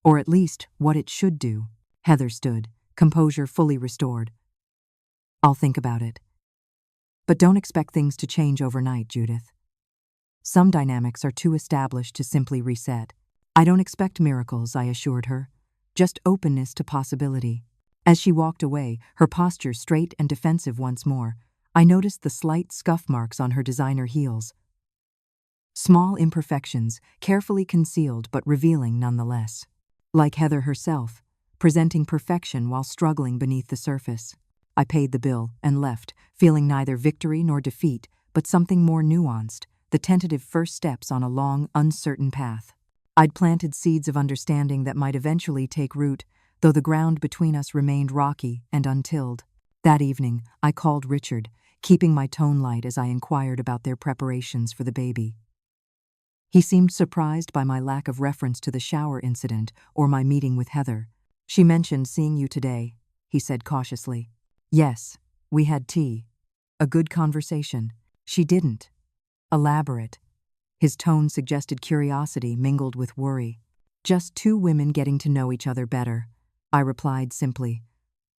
Speaker 1: or at least what it should do." Heather stood, composure fully restored. "I'll think about it. But don't expect things to change overnight, Judith. Some dynamics are too established to simply reset." "I don't expect miracles," I assured her. "Just openness to possibility." As she walked away, her posture straight and defensive once more, I noticed the slight scuff marks on her designer heels. Small imperfections, carefully concealed but revealing nonetheless. Like Heather herself, presenting perfection while struggling beneath the surface. I paid the bill and left, feeling neither victory nor defeat, but something more nuanced, the tentative first steps on a long, uncertain path. I'd planted seeds of understanding that might eventually take root, though the ground between us remained rocky and untilled. That evening, I called Richard, keeping my tone light as I inquired about their preparations for the baby. He seemed surprised by my lack of reference to the shower incident or my meeting with Heather. "She mentioned seeing you today," he said cautiously. "Yes, we had tea. A good conversation." "She didn't." "Elaborate." His tone suggested curiosity mingled with worry. "Just two women getting to know each other better," I replied simply.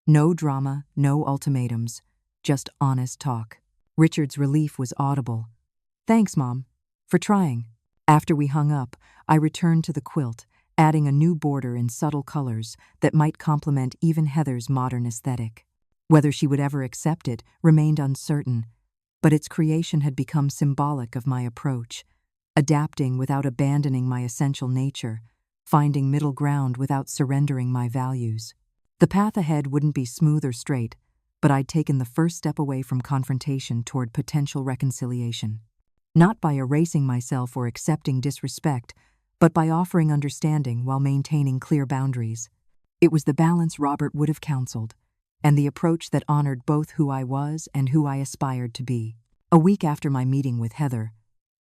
Speaker 1: "No drama, no ultimatums, just honest talk." Richard's relief was audible. "Thanks, Mom, for trying." After we hung up, I returned to the quilt, adding a new border in subtle colors that might complement even Heather's modern aesthetic. Whether she would ever accept it remained uncertain, but its creation had become symbolic of my approach, adapting without abandoning my essential nature, finding middle ground without surrendering my values. The path ahead wouldn't be smooth or straight, but I'd taken the first step away from confrontation toward potential reconciliation. Not by erasing myself or accepting disrespect, but by offering understanding while maintaining clear boundaries. It was the balance Robert would have counseled, and the approach that honored both who I was and who I aspired to be. A week after my meeting with Heather,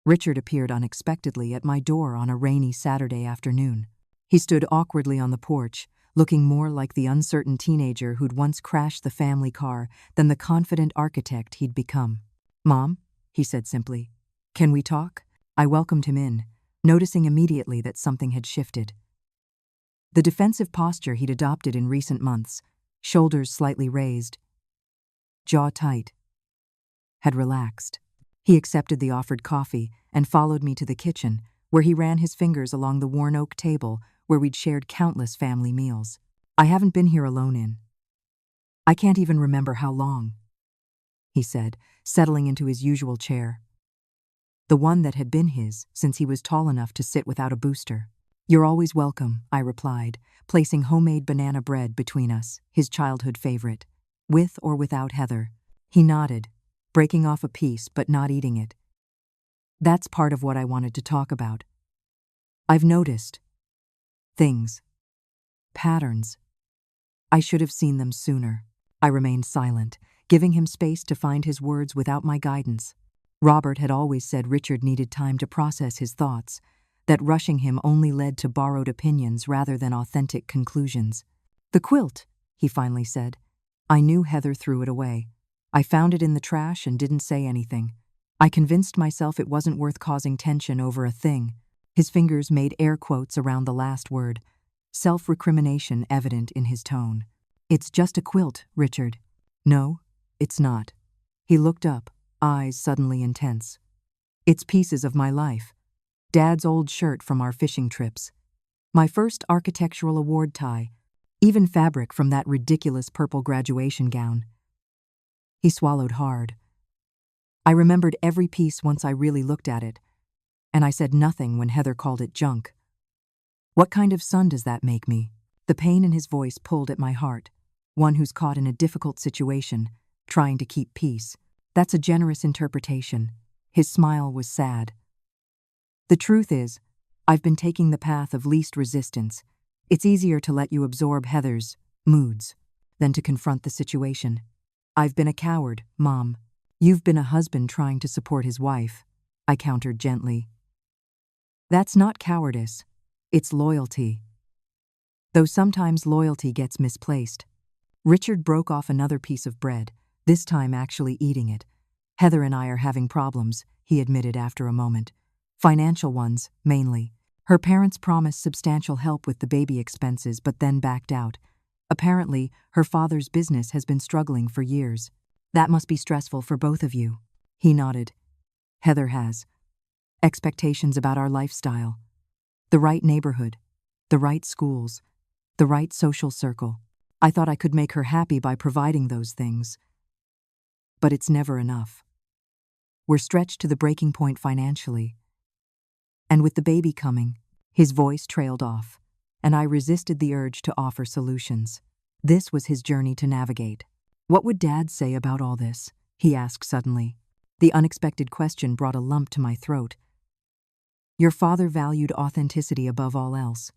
Speaker 1: Richard appeared unexpectedly at my door on a rainy Saturday afternoon. He stood awkwardly on the porch, looking more like the uncertain teenager who'd once crashed the family car than the confident architect he'd become. "Mom," he said simply, "can we talk?" I welcomed him in, noticing immediately that something had shifted. The defensive posture he'd adopted in recent months, shoulders slightly raised, jaw tight, had relaxed. He accepted the offered coffee and followed me to the kitchen, where he ran his fingers along the worn oak table where we'd shared countless family meals. "I haven't been here alone in. I can't even remember how long," he said, settling into his usual chair. The one that had been his since he was tall enough to sit without a booster. "You're always welcome," I replied, placing homemade banana bread between us, his childhood favorite. "With or without Heather?" He nodded, breaking off a piece but not eating it. "That's part of what I wanted to talk about. I've noticed things, patterns. I should have seen them sooner." I remained silent, giving him space to find his words without my guidance. Robert had always said Richard needed time to process his thoughts, that rushing him only led to borrowed opinions rather than authentic conclusions. "The quilt," he finally said. "I knew Heather threw it away. I found it in the trash and didn't say anything. I convinced myself it wasn't worth causing tension over a thing." His fingers made air quotes around the last word, self-recrimination evident in his tone. "It's just a quilt, Richard." "No, it's not." He looked up, eyes suddenly intense. "It's pieces of my life. Dad's old shirt from our fishing trips. My first architectural award tie. Even fabric from that ridiculous purple graduation gown." He swallowed hard. "I remembered every piece once I really looked at it, and I said nothing when Heather called it junk. What kind of son does that make me?" The pain in his voice pulled at my heart, one who's caught in a difficult situation, trying to keep peace. "That's a generous interpretation." His smile was sad. "The truth is, I've been taking the path of least resistance. It's easier to let you absorb Heather's moods than to confront the situation. I've been a coward, Mom. You've been a husband trying to support his wife," I countered gently. "That's not cowardice. It's loyalty. Though sometimes loyalty gets misplaced." Richard broke off another piece of bread, this time actually eating it. "Heather and I are having problems," he admitted after a moment. "Financial ones, mainly. Her parents promised substantial help with the baby expenses but then backed out. Apparently, her father's business has been struggling for years. That must be stressful for both of you." He nodded. "Heather has expectations about our lifestyle. The right neighborhood, the right schools, the right social circle. I thought I could make her happy by providing those things. But it's never enough. We're stretched to the breaking point financially. And with the baby coming," his voice trailed off, and I resisted the urge to offer solutions. This was his journey to navigate. What would Dad say about all this? He asked suddenly. The unexpected question brought a lump to my throat. Your father valued authenticity above all else.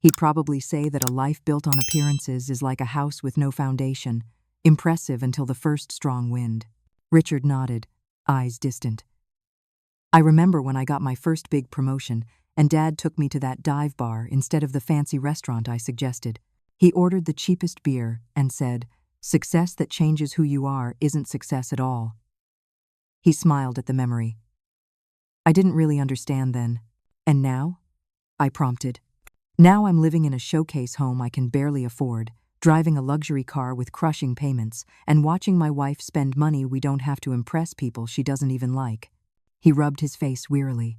Speaker 1: He'd probably say that a life built on appearances is like a house with no foundation, impressive until the first strong wind. Richard nodded, eyes distant. I remember when I got my first big promotion, and Dad took me to that dive bar instead of the fancy restaurant I suggested. He ordered the cheapest beer and said, "Success that changes who you are isn't success at all." He smiled at the memory. I didn't really understand then. And now? I prompted. Now I'm living in a showcase home I can barely afford, driving a luxury car with crushing payments, and watching my wife spend money we don't have to impress people she doesn't even like. He rubbed his face wearily.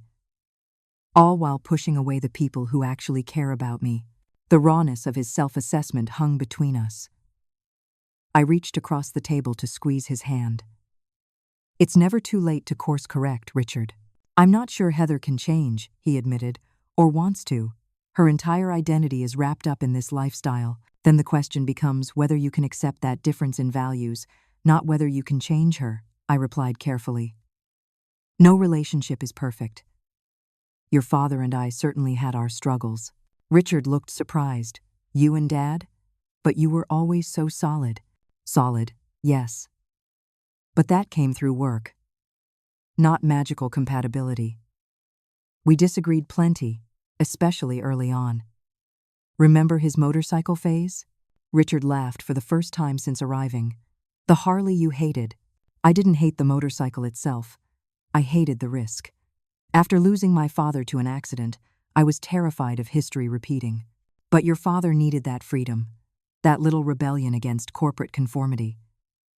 Speaker 1: All while pushing away the people who actually care about me. The rawness of his self-assessment hung between us. I reached across the table to squeeze his hand. It's never too late to course correct, Richard. I'm not sure Heather can change, he admitted, or wants to. Her entire identity is wrapped up in this lifestyle. Then the question becomes whether you can accept that difference in values, not whether you can change her, I replied carefully. No relationship is perfect. Your father and I certainly had our struggles. Richard looked surprised. You and Dad? But you were always so solid. Solid, yes. But that came through work. Not magical compatibility. We disagreed plenty, especially early on. Remember his motorcycle phase? Richard laughed for the first time since arriving. The Harley you hated. I didn't hate the motorcycle itself. I hated the risk. After losing my father to an accident, I was terrified of history repeating. But your father needed that freedom, that little rebellion against corporate conformity.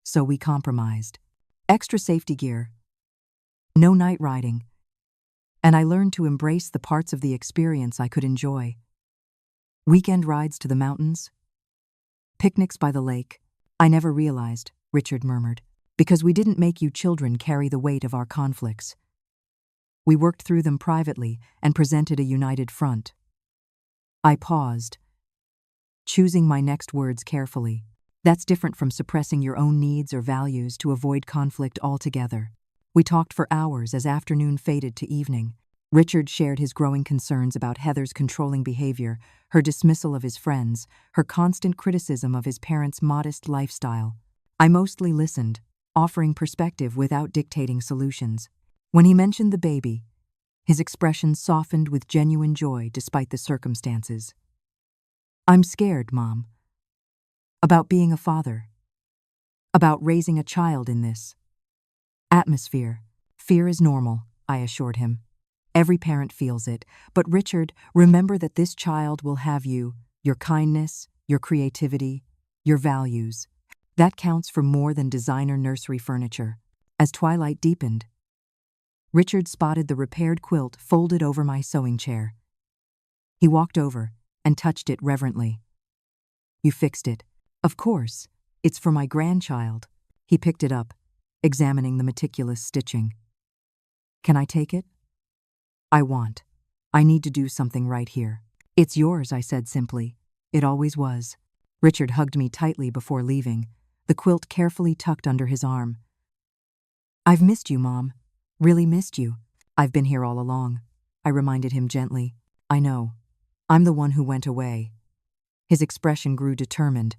Speaker 1: So we compromised. Extra safety gear. No night riding. And I learned to embrace the parts of the experience I could enjoy. Weekend rides to the mountains. Picnics by the lake. I never realized, Richard murmured, because we didn't make you children carry the weight of our conflicts. We worked through them privately and presented a united front. I paused, choosing my next words carefully. That's different from suppressing your own needs or values to avoid conflict altogether. We talked for hours as afternoon faded to evening. Richard shared his growing concerns about Heather's controlling behavior, her dismissal of his friends, her constant criticism of his parents' modest lifestyle. I mostly listened, offering perspective without dictating solutions. When he mentioned the baby, his expression softened with genuine joy despite the circumstances. I'm scared, Mom. About being a father. About raising a child in this atmosphere. Fear is normal, I assured him. Every parent feels it, but Richard, remember that this child will have you, your kindness, your creativity, your values. That counts for more than designer nursery furniture. As twilight deepened, Richard spotted the repaired quilt folded over my sewing chair. He walked over and touched it reverently. You fixed it. Of course, it's for my grandchild. He picked it up, examining the meticulous stitching. Can I take it? I need to do something right here. It's yours, I said simply. It always was. Richard hugged me tightly before leaving, the quilt carefully tucked under his arm. I've missed you, Mom. Really missed you. I've been here all along, I reminded him gently. I know. I'm the one who went away. His expression grew determined.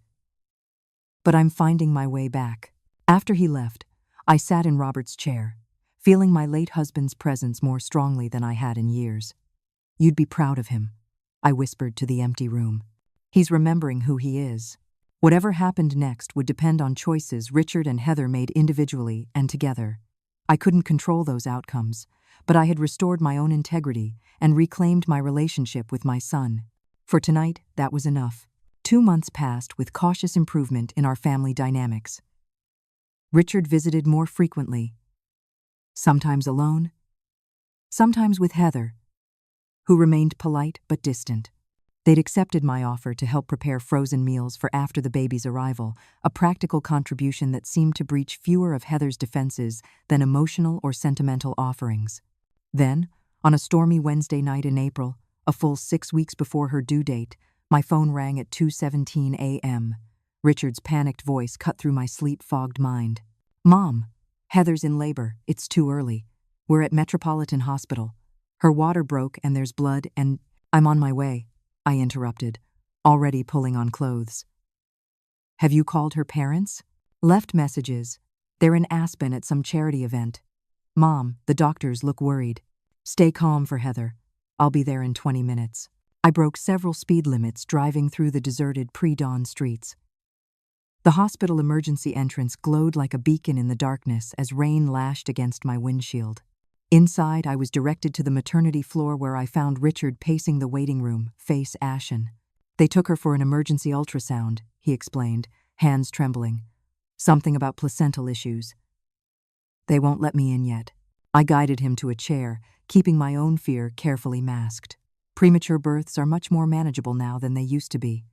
Speaker 1: But I'm finding my way back. After he left, I sat in Robert's chair, feeling my late husband's presence more strongly than I had in years. You'd be proud of him, I whispered to the empty room. He's remembering who he is. Whatever happened next would depend on choices Richard and Heather made individually and together. I couldn't control those outcomes, but I had restored my own integrity and reclaimed my relationship with my son. For tonight, that was enough. 2 months passed with cautious improvement in our family dynamics. Richard visited more frequently, sometimes alone, sometimes with Heather, who remained polite but distant. They'd accepted my offer to help prepare frozen meals for after the baby's arrival, a practical contribution that seemed to breach fewer of Heather's defenses than emotional or sentimental offerings. Then, on a stormy Wednesday night in April, a full 6 weeks before her due date, my phone rang at 2:17 a.m. Richard's panicked voice cut through my sleep-fogged mind. Mom, Heather's in labor. It's too early. We're at Metropolitan Hospital. Her water broke and there's blood and… I'm on my way, I interrupted, already pulling on clothes. Have you called her parents? Left messages. They're in Aspen at some charity event. Mom, the doctors look worried. Stay calm for Heather. I'll be there in 20 minutes. I broke several speed limits driving through the deserted pre-dawn streets. The hospital emergency entrance glowed like a beacon in the darkness as rain lashed against my windshield. Inside, I was directed to the maternity floor where I found Richard pacing the waiting room, face ashen. They took her for an emergency ultrasound, he explained, hands trembling. Something about placental issues. They won't let me in yet. I guided him to a chair, keeping my own fear carefully masked. Premature births are much more manageable now than they used to be.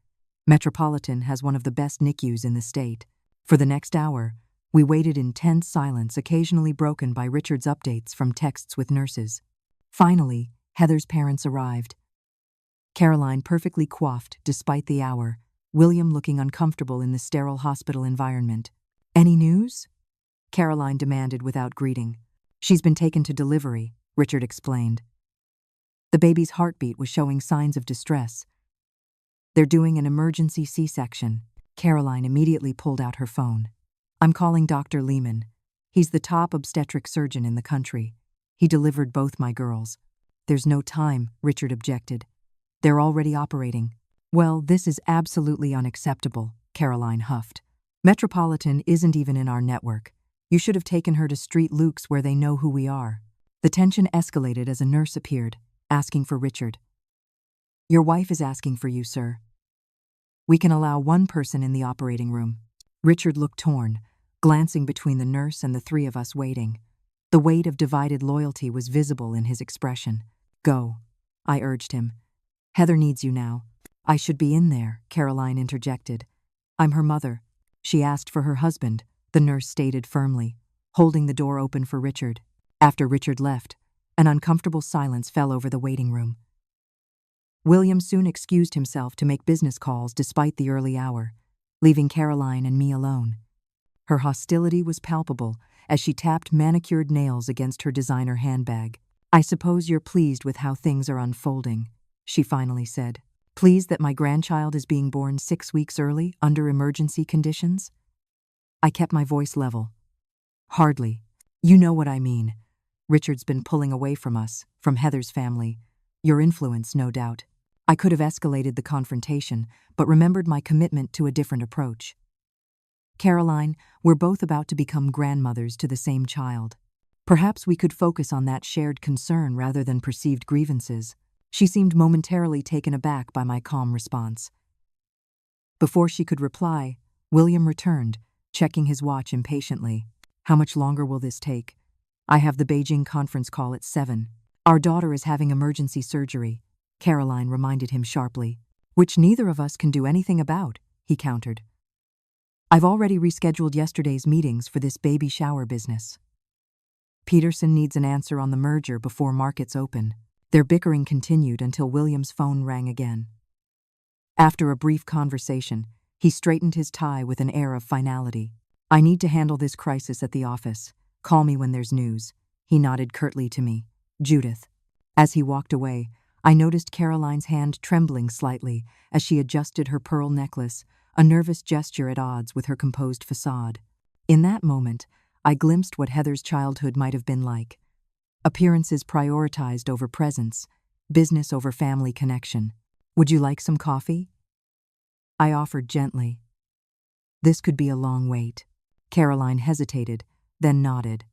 Speaker 1: Metropolitan has one of the best NICUs in the state. For the next hour, we waited in tense silence, occasionally broken by Richard's updates from texts with nurses. Finally, Heather's parents arrived. Caroline perfectly coiffed despite the hour, William looking uncomfortable in the sterile hospital environment. Any news? Caroline demanded without greeting. She's been taken to delivery, Richard explained. The baby's heartbeat was showing signs of distress. They're doing an emergency C-section. Caroline immediately pulled out her phone. I'm calling Dr. Lehman. He's the top obstetric surgeon in the country. He delivered both my girls. There's no time, Richard objected. They're already operating. Well, this is absolutely unacceptable, Caroline huffed. Metropolitan isn't even in our network. You should have taken her to Street Luke's where they know who we are. The tension escalated as a nurse appeared, asking for Richard. Your wife is asking for you, sir. We can allow one person in the operating room. Richard looked torn, glancing between the nurse and the three of us waiting. The weight of divided loyalty was visible in his expression. Go, I urged him. Heather needs you now. I should be in there, Caroline interjected. I'm her mother. She asked for her husband, the nurse stated firmly, holding the door open for Richard. After Richard left, an uncomfortable silence fell over the waiting room. William soon excused himself to make business calls despite the early hour, leaving Caroline and me alone. Her hostility was palpable as she tapped manicured nails against her designer handbag. I suppose you're pleased with how things are unfolding, she finally said. Pleased that my grandchild is being born 6 weeks early under emergency conditions? I kept my voice level. Hardly. You know what I mean. Richard's been pulling away from us, from Heather's family. Your influence, no doubt. I could have escalated the confrontation, but remembered my commitment to a different approach. Caroline, we're both about to become grandmothers to the same child. Perhaps we could focus on that shared concern rather than perceived grievances. She seemed momentarily taken aback by my calm response. Before she could reply, William returned, checking his watch impatiently. How much longer will this take? I have the Beijing conference call at 7. Our daughter is having emergency surgery, Caroline reminded him sharply. Which neither of us can do anything about, he countered. I've already rescheduled yesterday's meetings for this baby shower business. Peterson needs an answer on the merger before markets open. Their bickering continued until William's phone rang again. After a brief conversation, he straightened his tie with an air of finality. I need to handle this crisis at the office. Call me when there's news. He nodded curtly to me. Judith. As he walked away, I noticed Caroline's hand trembling slightly as she adjusted her pearl necklace, a nervous gesture at odds with her composed facade. In that moment, I glimpsed what Heather's childhood might have been like. Appearances prioritized over presence, business over family connection. Would you like some coffee? I offered gently. This could be a long wait. Caroline hesitated, then nodded.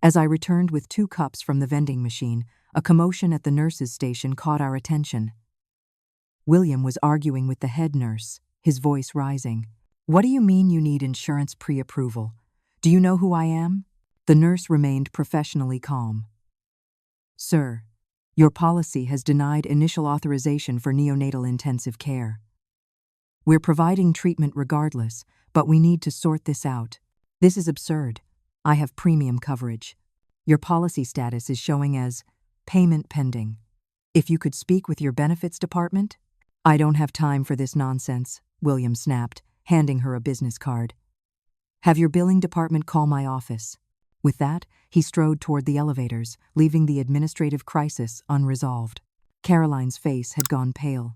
Speaker 1: As I returned with 2 cups from the vending machine, a commotion at the nurse's station caught our attention. William was arguing with the head nurse, his voice rising. What do you mean you need insurance pre-approval? Do you know who I am? The nurse remained professionally calm. Sir, your policy has denied initial authorization for neonatal intensive care. We're providing treatment regardless, but we need to sort this out. This is absurd. I have premium coverage. Your policy status is showing as payment pending. If you could speak with your benefits department? I don't have time for this nonsense, William snapped, handing her a business card. "Have your billing department call my office." With that, he strode toward the elevators, leaving the administrative crisis unresolved. Caroline's face had gone pale.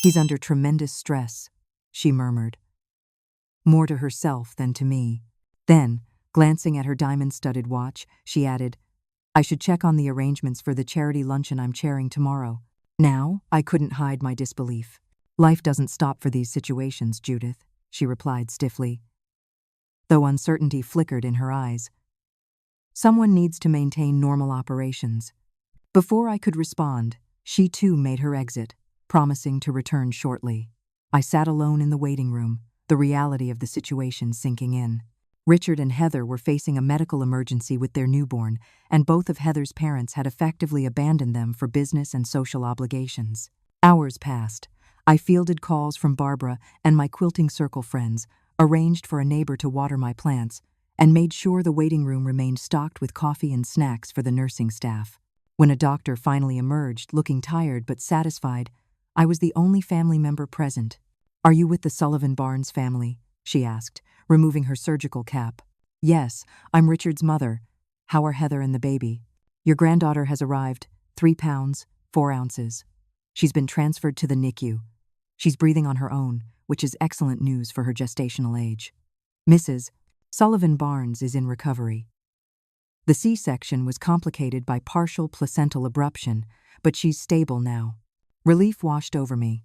Speaker 1: "He's under tremendous stress," she murmured, more to herself than to me. Then, glancing at her diamond-studded watch, she added, "I should check on the arrangements for the charity luncheon I'm chairing tomorrow." Now, I couldn't hide my disbelief. "Life doesn't stop for these situations, Judith," she replied stiffly, though uncertainty flickered in her eyes. "Someone needs to maintain normal operations." Before I could respond, she too made her exit, promising to return shortly. I sat alone in the waiting room, the reality of the situation sinking in. Richard and Heather were facing a medical emergency with their newborn, and both of Heather's parents had effectively abandoned them for business and social obligations. Hours passed. I fielded calls from Barbara and my quilting circle friends, arranged for a neighbor to water my plants, and made sure the waiting room remained stocked with coffee and snacks for the nursing staff. When a doctor finally emerged, looking tired but satisfied, I was the only family member present. "Are you with the Sullivan Barnes family?" she asked, removing her surgical cap. "Yes, I'm Richard's mother. How are Heather and the baby?" "Your granddaughter has arrived, 3 pounds, 4 ounces. She's been transferred to the NICU. She's breathing on her own, which is excellent news for her gestational age. Mrs. Sullivan Barnes is in recovery. The C-section was complicated by partial placental abruption, but she's stable now." Relief washed over me.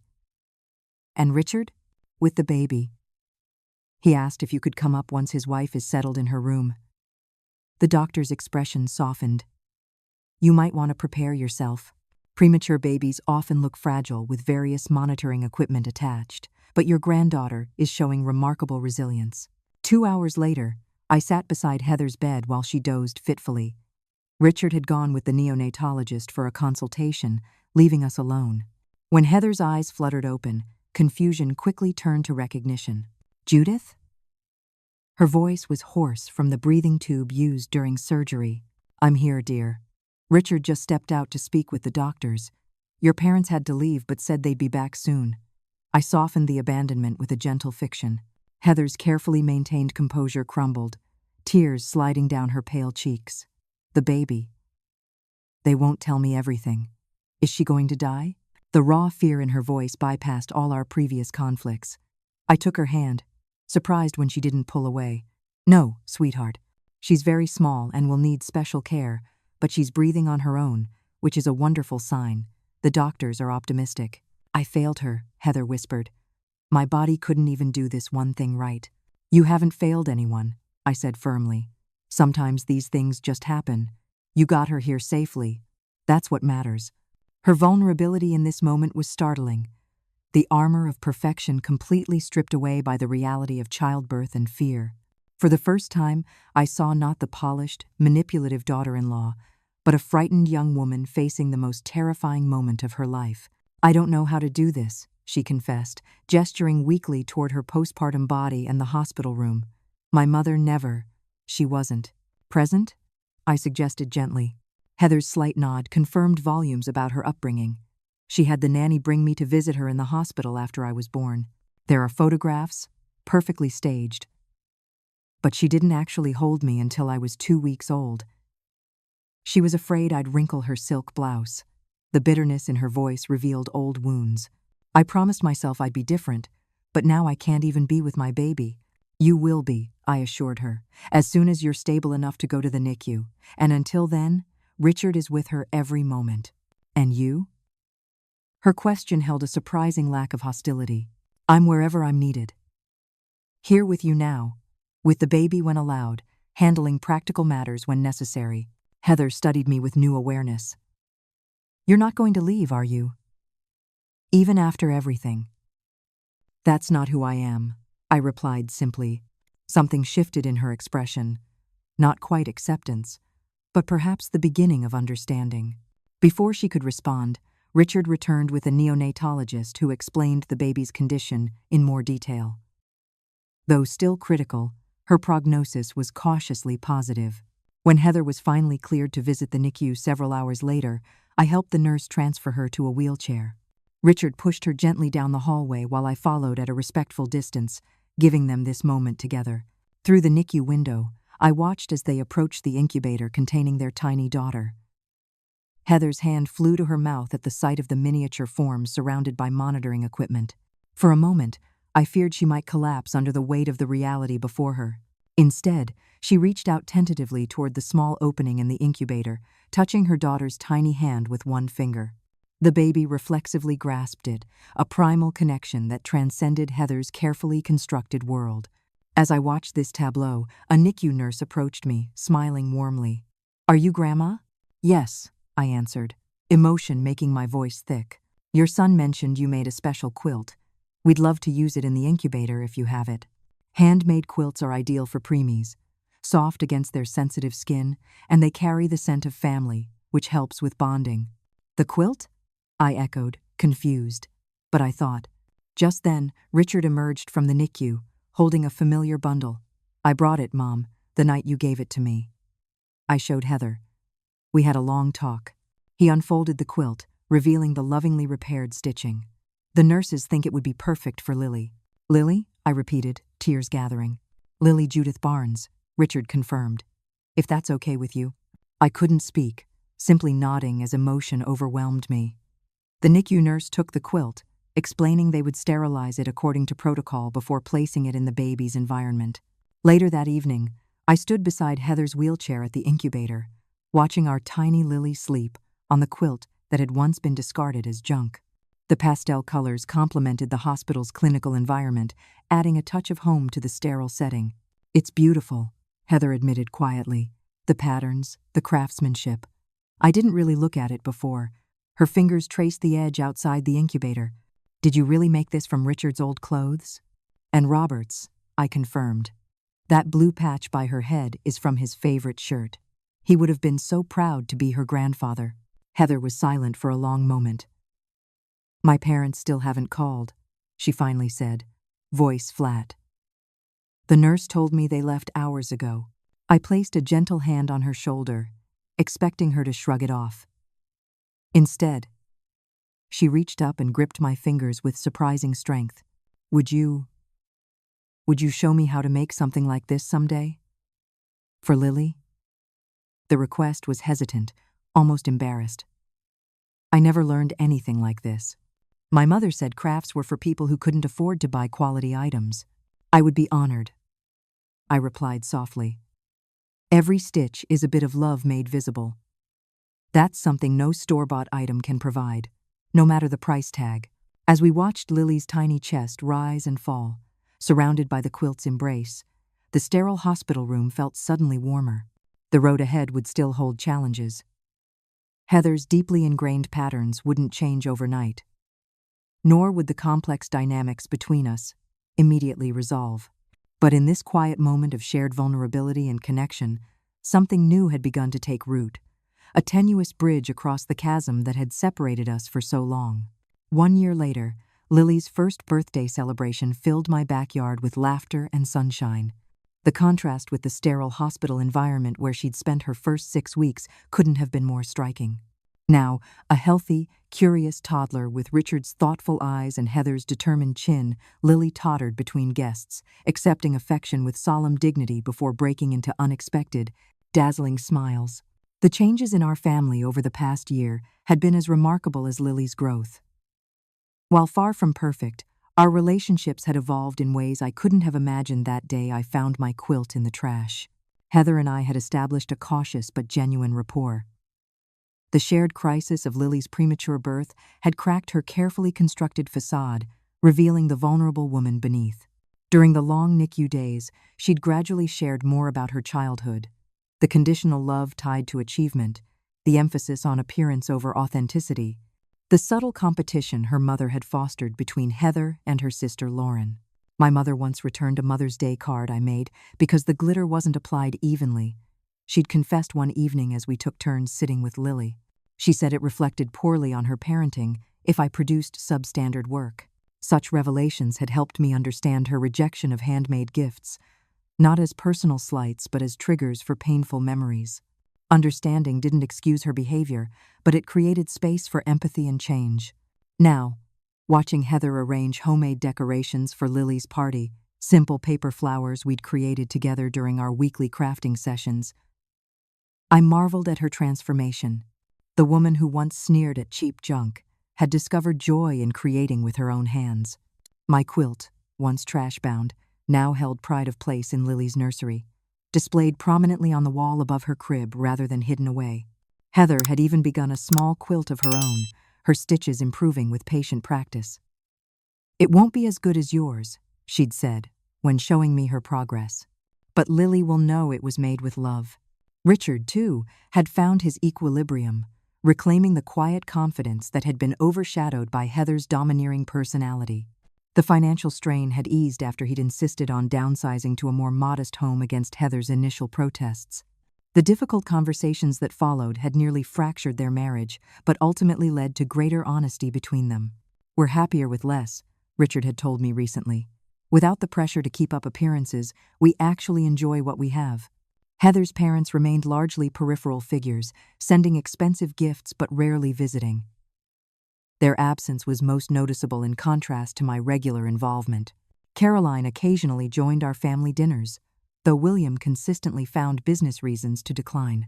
Speaker 1: "And Richard? With the baby?" He asked if you could come up once his wife is settled in her room. The doctor's expression softened. "You might want to prepare yourself. Premature babies often look fragile with various monitoring equipment attached, but your granddaughter is showing remarkable resilience." 2 hours later, I sat beside Heather's bed while she dozed fitfully. Richard had gone with the neonatologist for a consultation, leaving us alone. When Heather's eyes fluttered open, confusion quickly turned to recognition. "Judith?" Her voice was hoarse from the breathing tube used during surgery. "I'm here, dear. Richard just stepped out to speak with the doctors. Your parents had to leave but said they'd be back soon." I softened the abandonment with a gentle fiction. Heather's carefully maintained composure crumbled, tears sliding down her pale cheeks. "The baby. They won't tell me everything. Is she going to die?" The raw fear in her voice bypassed all our previous conflicts. I took her hand, surprised when she didn't pull away. "No, sweetheart. She's very small and will need special care, but she's breathing on her own, which is a wonderful sign. The doctors are optimistic." "I failed her," Heather whispered. "My body couldn't even do this one thing right." "You haven't failed anyone," I said firmly. "Sometimes these things just happen. You got her here safely. That's what matters." Her vulnerability in this moment was startling. The armor of perfection completely stripped away by the reality of childbirth and fear. For the first time, I saw not the polished, manipulative daughter-in-law, but a frightened young woman facing the most terrifying moment of her life. "I don't know how to do this," she confessed, gesturing weakly toward her postpartum body and the hospital room. "My mother never." "She wasn't present?" I suggested gently. Heather's slight nod confirmed volumes about her upbringing. She had the nanny bring me to visit her in the hospital after I was born. There are photographs, perfectly staged. But she didn't actually hold me until I was 2 weeks old. She was afraid I'd wrinkle her silk blouse. The bitterness in her voice revealed old wounds. "I promised myself I'd be different, but now I can't even be with my baby." "You will be," I assured her, "as soon as you're stable enough to go to the NICU. And until then, Richard is with her every moment." "And you?" Her question held a surprising lack of hostility. "I'm wherever I'm needed. Here with you now, with the baby when allowed, handling practical matters when necessary." Heather studied me with new awareness. "You're not going to leave, are you? Even after everything?" "That's not who I am," I replied simply. Something shifted in her expression. Not quite acceptance, but perhaps the beginning of understanding. Before she could respond, Richard returned with a neonatologist who explained the baby's condition in more detail. Though still critical, her prognosis was cautiously positive. When Heather was finally cleared to visit the NICU several hours later, I helped the nurse transfer her to a wheelchair. Richard pushed her gently down the hallway while I followed at a respectful distance, giving them this moment together. Through the NICU window, I watched as they approached the incubator containing their tiny daughter. Heather's hand flew to her mouth at the sight of the miniature form surrounded by monitoring equipment. For a moment, I feared she might collapse under the weight of the reality before her. Instead, she reached out tentatively toward the small opening in the incubator, touching her daughter's tiny hand with one finger. The baby reflexively grasped it, a primal connection that transcended Heather's carefully constructed world. As I watched this tableau, a NICU nurse approached me, smiling warmly. "Are you Grandma?" "Yes," I answered, emotion making my voice thick. "Your son mentioned you made a special quilt. We'd love to use it in the incubator if you have it." Handmade quilts are ideal for preemies, soft against their sensitive skin, and they carry the scent of family, which helps with bonding. "The quilt?" I echoed, confused. But I thought. Just then, Richard emerged from the NICU, holding a familiar bundle. "I brought it, Mom, the night you gave it to me." I showed Heather. We had a long talk. He unfolded the quilt, revealing the lovingly repaired stitching. "The nurses think it would be perfect for Lily." "Lily?" I repeated, tears gathering. "Lily Judith Barnes," Richard confirmed. "If that's okay with you." I couldn't speak, simply nodding as emotion overwhelmed me. The NICU nurse took the quilt, explaining they would sterilize it according to protocol before placing it in the baby's environment. Later that evening, I stood beside Heather's wheelchair at the incubator, watching our tiny Lily sleep on the quilt that had once been discarded as junk. The pastel colors complemented the hospital's clinical environment, adding a touch of home to the sterile setting. "It's beautiful," Heather admitted quietly. "The patterns, the craftsmanship. I didn't really look at it before." Her fingers traced the edge outside the incubator. "Did you really make this from Richard's old clothes?" "And Robert's," I confirmed. "That blue patch by her head is from his favorite shirt. He would have been so proud to be her grandfather." Heather was silent for a long moment. "My parents still haven't called," she finally said, voice flat. "The nurse told me they left hours ago." I placed a gentle hand on her shoulder, expecting her to shrug it off. Instead, she reached up and gripped my fingers with surprising strength. Would you show me how to make something like this someday? For Lily?" The request was hesitant, almost embarrassed. "I never learned anything like this. My mother said crafts were for people who couldn't afford to buy quality items." "I would be honored," I replied softly. "Every stitch is a bit of love made visible. That's something no store-bought item can provide, no matter the price tag." As we watched Lily's tiny chest rise and fall, surrounded by the quilt's embrace, the sterile hospital room felt suddenly warmer. The road ahead would still hold challenges. Heather's deeply ingrained patterns wouldn't change overnight, nor would the complex dynamics between us immediately resolve. But in this quiet moment of shared vulnerability and connection, something new had begun to take root, a tenuous bridge across the chasm that had separated us for so long. 1 year later, Lily's first birthday celebration filled my backyard with laughter and sunshine. The contrast with the sterile hospital environment where she'd spent her first 6 weeks couldn't have been more striking. Now, a healthy, curious toddler with Richard's thoughtful eyes and Heather's determined chin, Lily tottered between guests, accepting affection with solemn dignity before breaking into unexpected, dazzling smiles. The changes in our family over the past year had been as remarkable as Lily's growth. While far from perfect, our relationships had evolved in ways I couldn't have imagined that day I found my quilt in the trash. Heather and I had established a cautious but genuine rapport. The shared crisis of Lily's premature birth had cracked her carefully constructed facade, revealing the vulnerable woman beneath. During the long NICU days, she'd gradually shared more about her childhood. The conditional love tied to achievement, the emphasis on appearance over authenticity, the subtle competition her mother had fostered between Heather and her sister Lauren. My mother once returned a Mother's Day card I made because the glitter wasn't applied evenly. She'd confessed one evening as we took turns sitting with Lily. She said it reflected poorly on her parenting if I produced substandard work. Such revelations had helped me understand her rejection of handmade gifts, not as personal slights but as triggers for painful memories. Understanding didn't excuse her behavior, but it created space for empathy and change. Now, watching Heather arrange homemade decorations for Lily's party, simple paper flowers we'd created together during our weekly crafting sessions. I marveled at her transformation. The woman who once sneered at cheap junk had discovered joy in creating with her own hands. My quilt, once trash-bound, now held pride of place in Lily's nursery, displayed prominently on the wall above her crib rather than hidden away. Heather had even begun a small quilt of her own, her stitches improving with patient practice. "It won't be as good as yours," she'd said, when showing me her progress. "But Lily will know it was made with love." Richard, too, had found his equilibrium, reclaiming the quiet confidence that had been overshadowed by Heather's domineering personality. The financial strain had eased after he'd insisted on downsizing to a more modest home against Heather's initial protests. The difficult conversations that followed had nearly fractured their marriage, but ultimately led to greater honesty between them. "We're happier with less," Richard had told me recently. "Without the pressure to keep up appearances, we actually enjoy what we have." Heather's parents remained largely peripheral figures, sending expensive gifts but rarely visiting. Their absence was most noticeable in contrast to my regular involvement. Caroline occasionally joined our family dinners, though William consistently found business reasons to decline.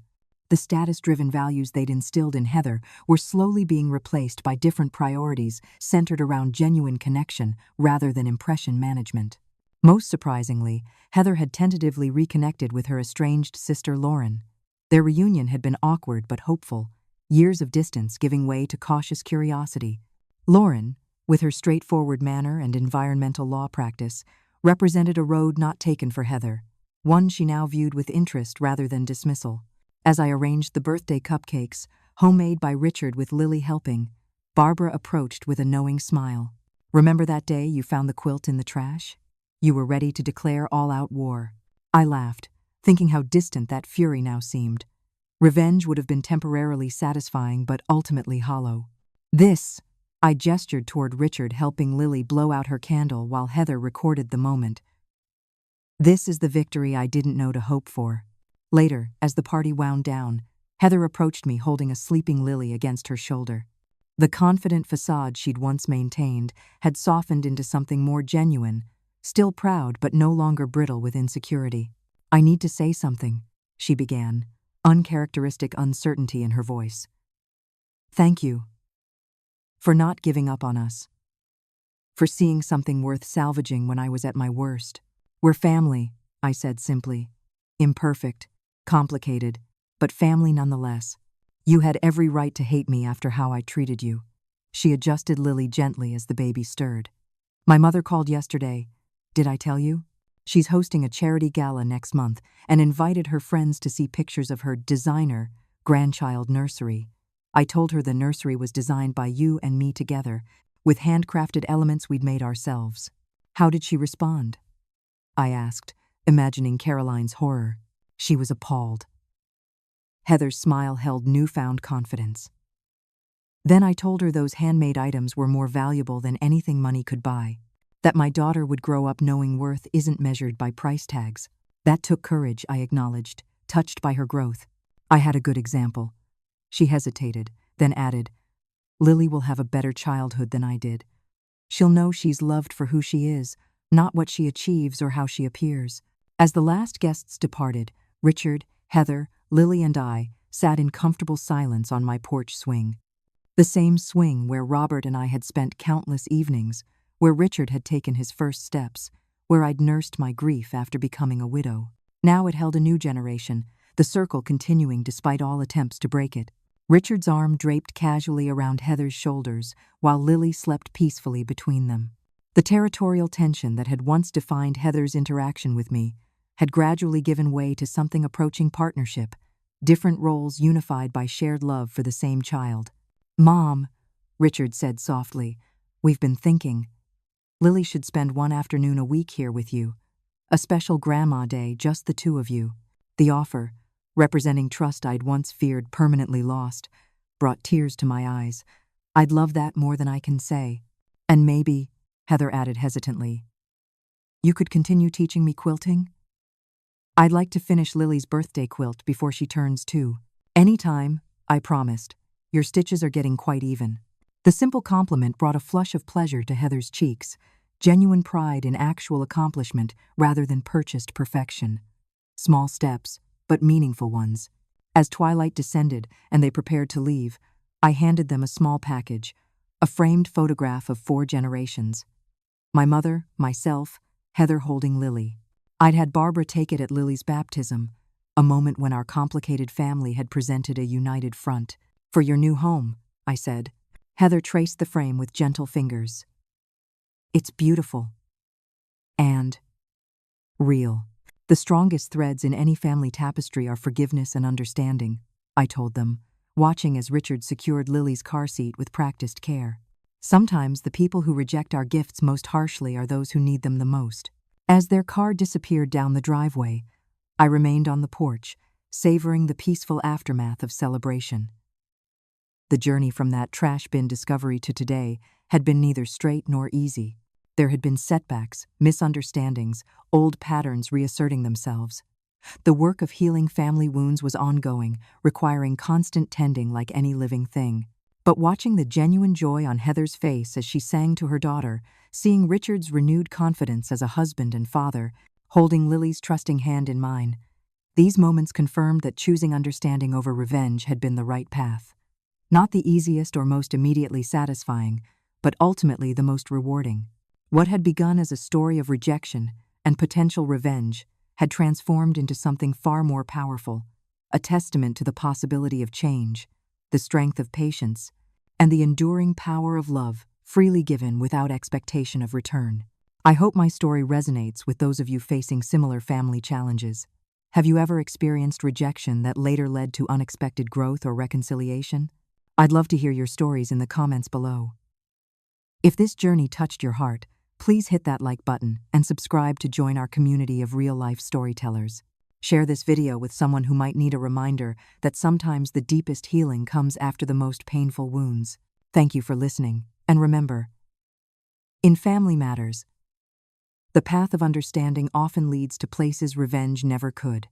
Speaker 1: The status-driven values they'd instilled in Heather were slowly being replaced by different priorities centered around genuine connection rather than impression management. Most surprisingly, Heather had tentatively reconnected with her estranged sister Lauren. Their reunion had been awkward but hopeful, years of distance giving way to cautious curiosity. Lauren, with her straightforward manner and environmental law practice, represented a road not taken for Heather, one she now viewed with interest rather than dismissal. As I arranged the birthday cupcakes, homemade by Richard with Lily helping, Barbara approached with a knowing smile. "Remember that day you found the quilt in the trash? You were ready to declare all-out war." I laughed, thinking how distant that fury now seemed. Revenge would have been temporarily satisfying but ultimately hollow. "This," I gestured toward Richard, helping Lily blow out her candle while Heather recorded the moment. "This is the victory I didn't know to hope for." Later, as the party wound down, Heather approached me holding a sleeping Lily against her shoulder. The confident facade she'd once maintained had softened into something more genuine, still proud but no longer brittle with insecurity. "I need to say something," she began, uncharacteristic uncertainty in her voice. "Thank you for not giving up on us, for seeing something worth salvaging when I was at my worst. We're family," I said simply. "Imperfect, complicated, but family nonetheless. You had every right to hate me after how I treated you." She adjusted Lily gently as the baby stirred. "My mother called yesterday. Did I tell you? She's hosting a charity gala next month and invited her friends to see pictures of her designer grandchild nursery. I told her the nursery was designed by you and me together, with handcrafted elements we'd made ourselves." "How did she respond?" I asked, imagining Caroline's horror. She was appalled. Heather's smile held newfound confidence. "Then I told her those handmade items were more valuable than anything money could buy, that my daughter would grow up knowing worth isn't measured by price tags." "That took courage," I acknowledged, touched by her growth. "I had a good example." She hesitated, then added, "Lily will have a better childhood than I did. She'll know she's loved for who she is, not what she achieves or how she appears." As the last guests departed, Richard, Heather, Lily and I sat in comfortable silence on my porch swing. The same swing where Robert and I had spent countless evenings, where Richard had taken his first steps, where I'd nursed my grief after becoming a widow. Now it held a new generation, the circle continuing despite all attempts to break it. Richard's arm draped casually around Heather's shoulders, while Lily slept peacefully between them. The territorial tension that had once defined Heather's interaction with me had gradually given way to something approaching partnership, different roles unified by shared love for the same child. "Mom," Richard said softly, "we've been thinking. Lily should spend one afternoon a week here with you. A special grandma day, just the two of you." The offer, representing trust I'd once feared permanently lost, brought tears to my eyes. "I'd love that more than I can say. And maybe," Heather added hesitantly, "you could continue teaching me quilting? I'd like to finish Lily's birthday quilt before she turns 2. "Anytime," I promised. "Your stitches are getting quite even." The simple compliment brought a flush of pleasure to Heather's cheeks, genuine pride in actual accomplishment rather than purchased perfection. Small steps, but meaningful ones. As twilight descended and they prepared to leave, I handed them a small package, a framed photograph of 4 generations. My mother, myself, Heather holding Lily. I'd had Barbara take it at Lily's baptism, a moment when our complicated family had presented a united front. "For your new home," I said. Heather traced the frame with gentle fingers. "It's beautiful. And real. The strongest threads in any family tapestry are forgiveness and understanding," I told them, watching as Richard secured Lily's car seat with practiced care. "Sometimes the people who reject our gifts most harshly are those who need them the most." As their car disappeared down the driveway, I remained on the porch, savoring the peaceful aftermath of celebration. The journey from that trash bin discovery to today had been neither straight nor easy. There had been setbacks, misunderstandings, old patterns reasserting themselves. The work of healing family wounds was ongoing, requiring constant tending like any living thing. But watching the genuine joy on Heather's face as she sang to her daughter, seeing Richard's renewed confidence as a husband and father, holding Lily's trusting hand in mine, these moments confirmed that choosing understanding over revenge had been the right path. Not the easiest or most immediately satisfying, but ultimately the most rewarding. What had begun as a story of rejection and potential revenge had transformed into something far more powerful, a testament to the possibility of change, the strength of patience, and the enduring power of love, freely given without expectation of return. I hope my story resonates with those of you facing similar family challenges. Have you ever experienced rejection that later led to unexpected growth or reconciliation? I'd love to hear your stories in the comments below. If this journey touched your heart, please hit that like button and subscribe to join our community of real-life storytellers. Share this video with someone who might need a reminder that sometimes the deepest healing comes after the most painful wounds. Thank you for listening, and remember, in family matters, the path of understanding often leads to places revenge never could.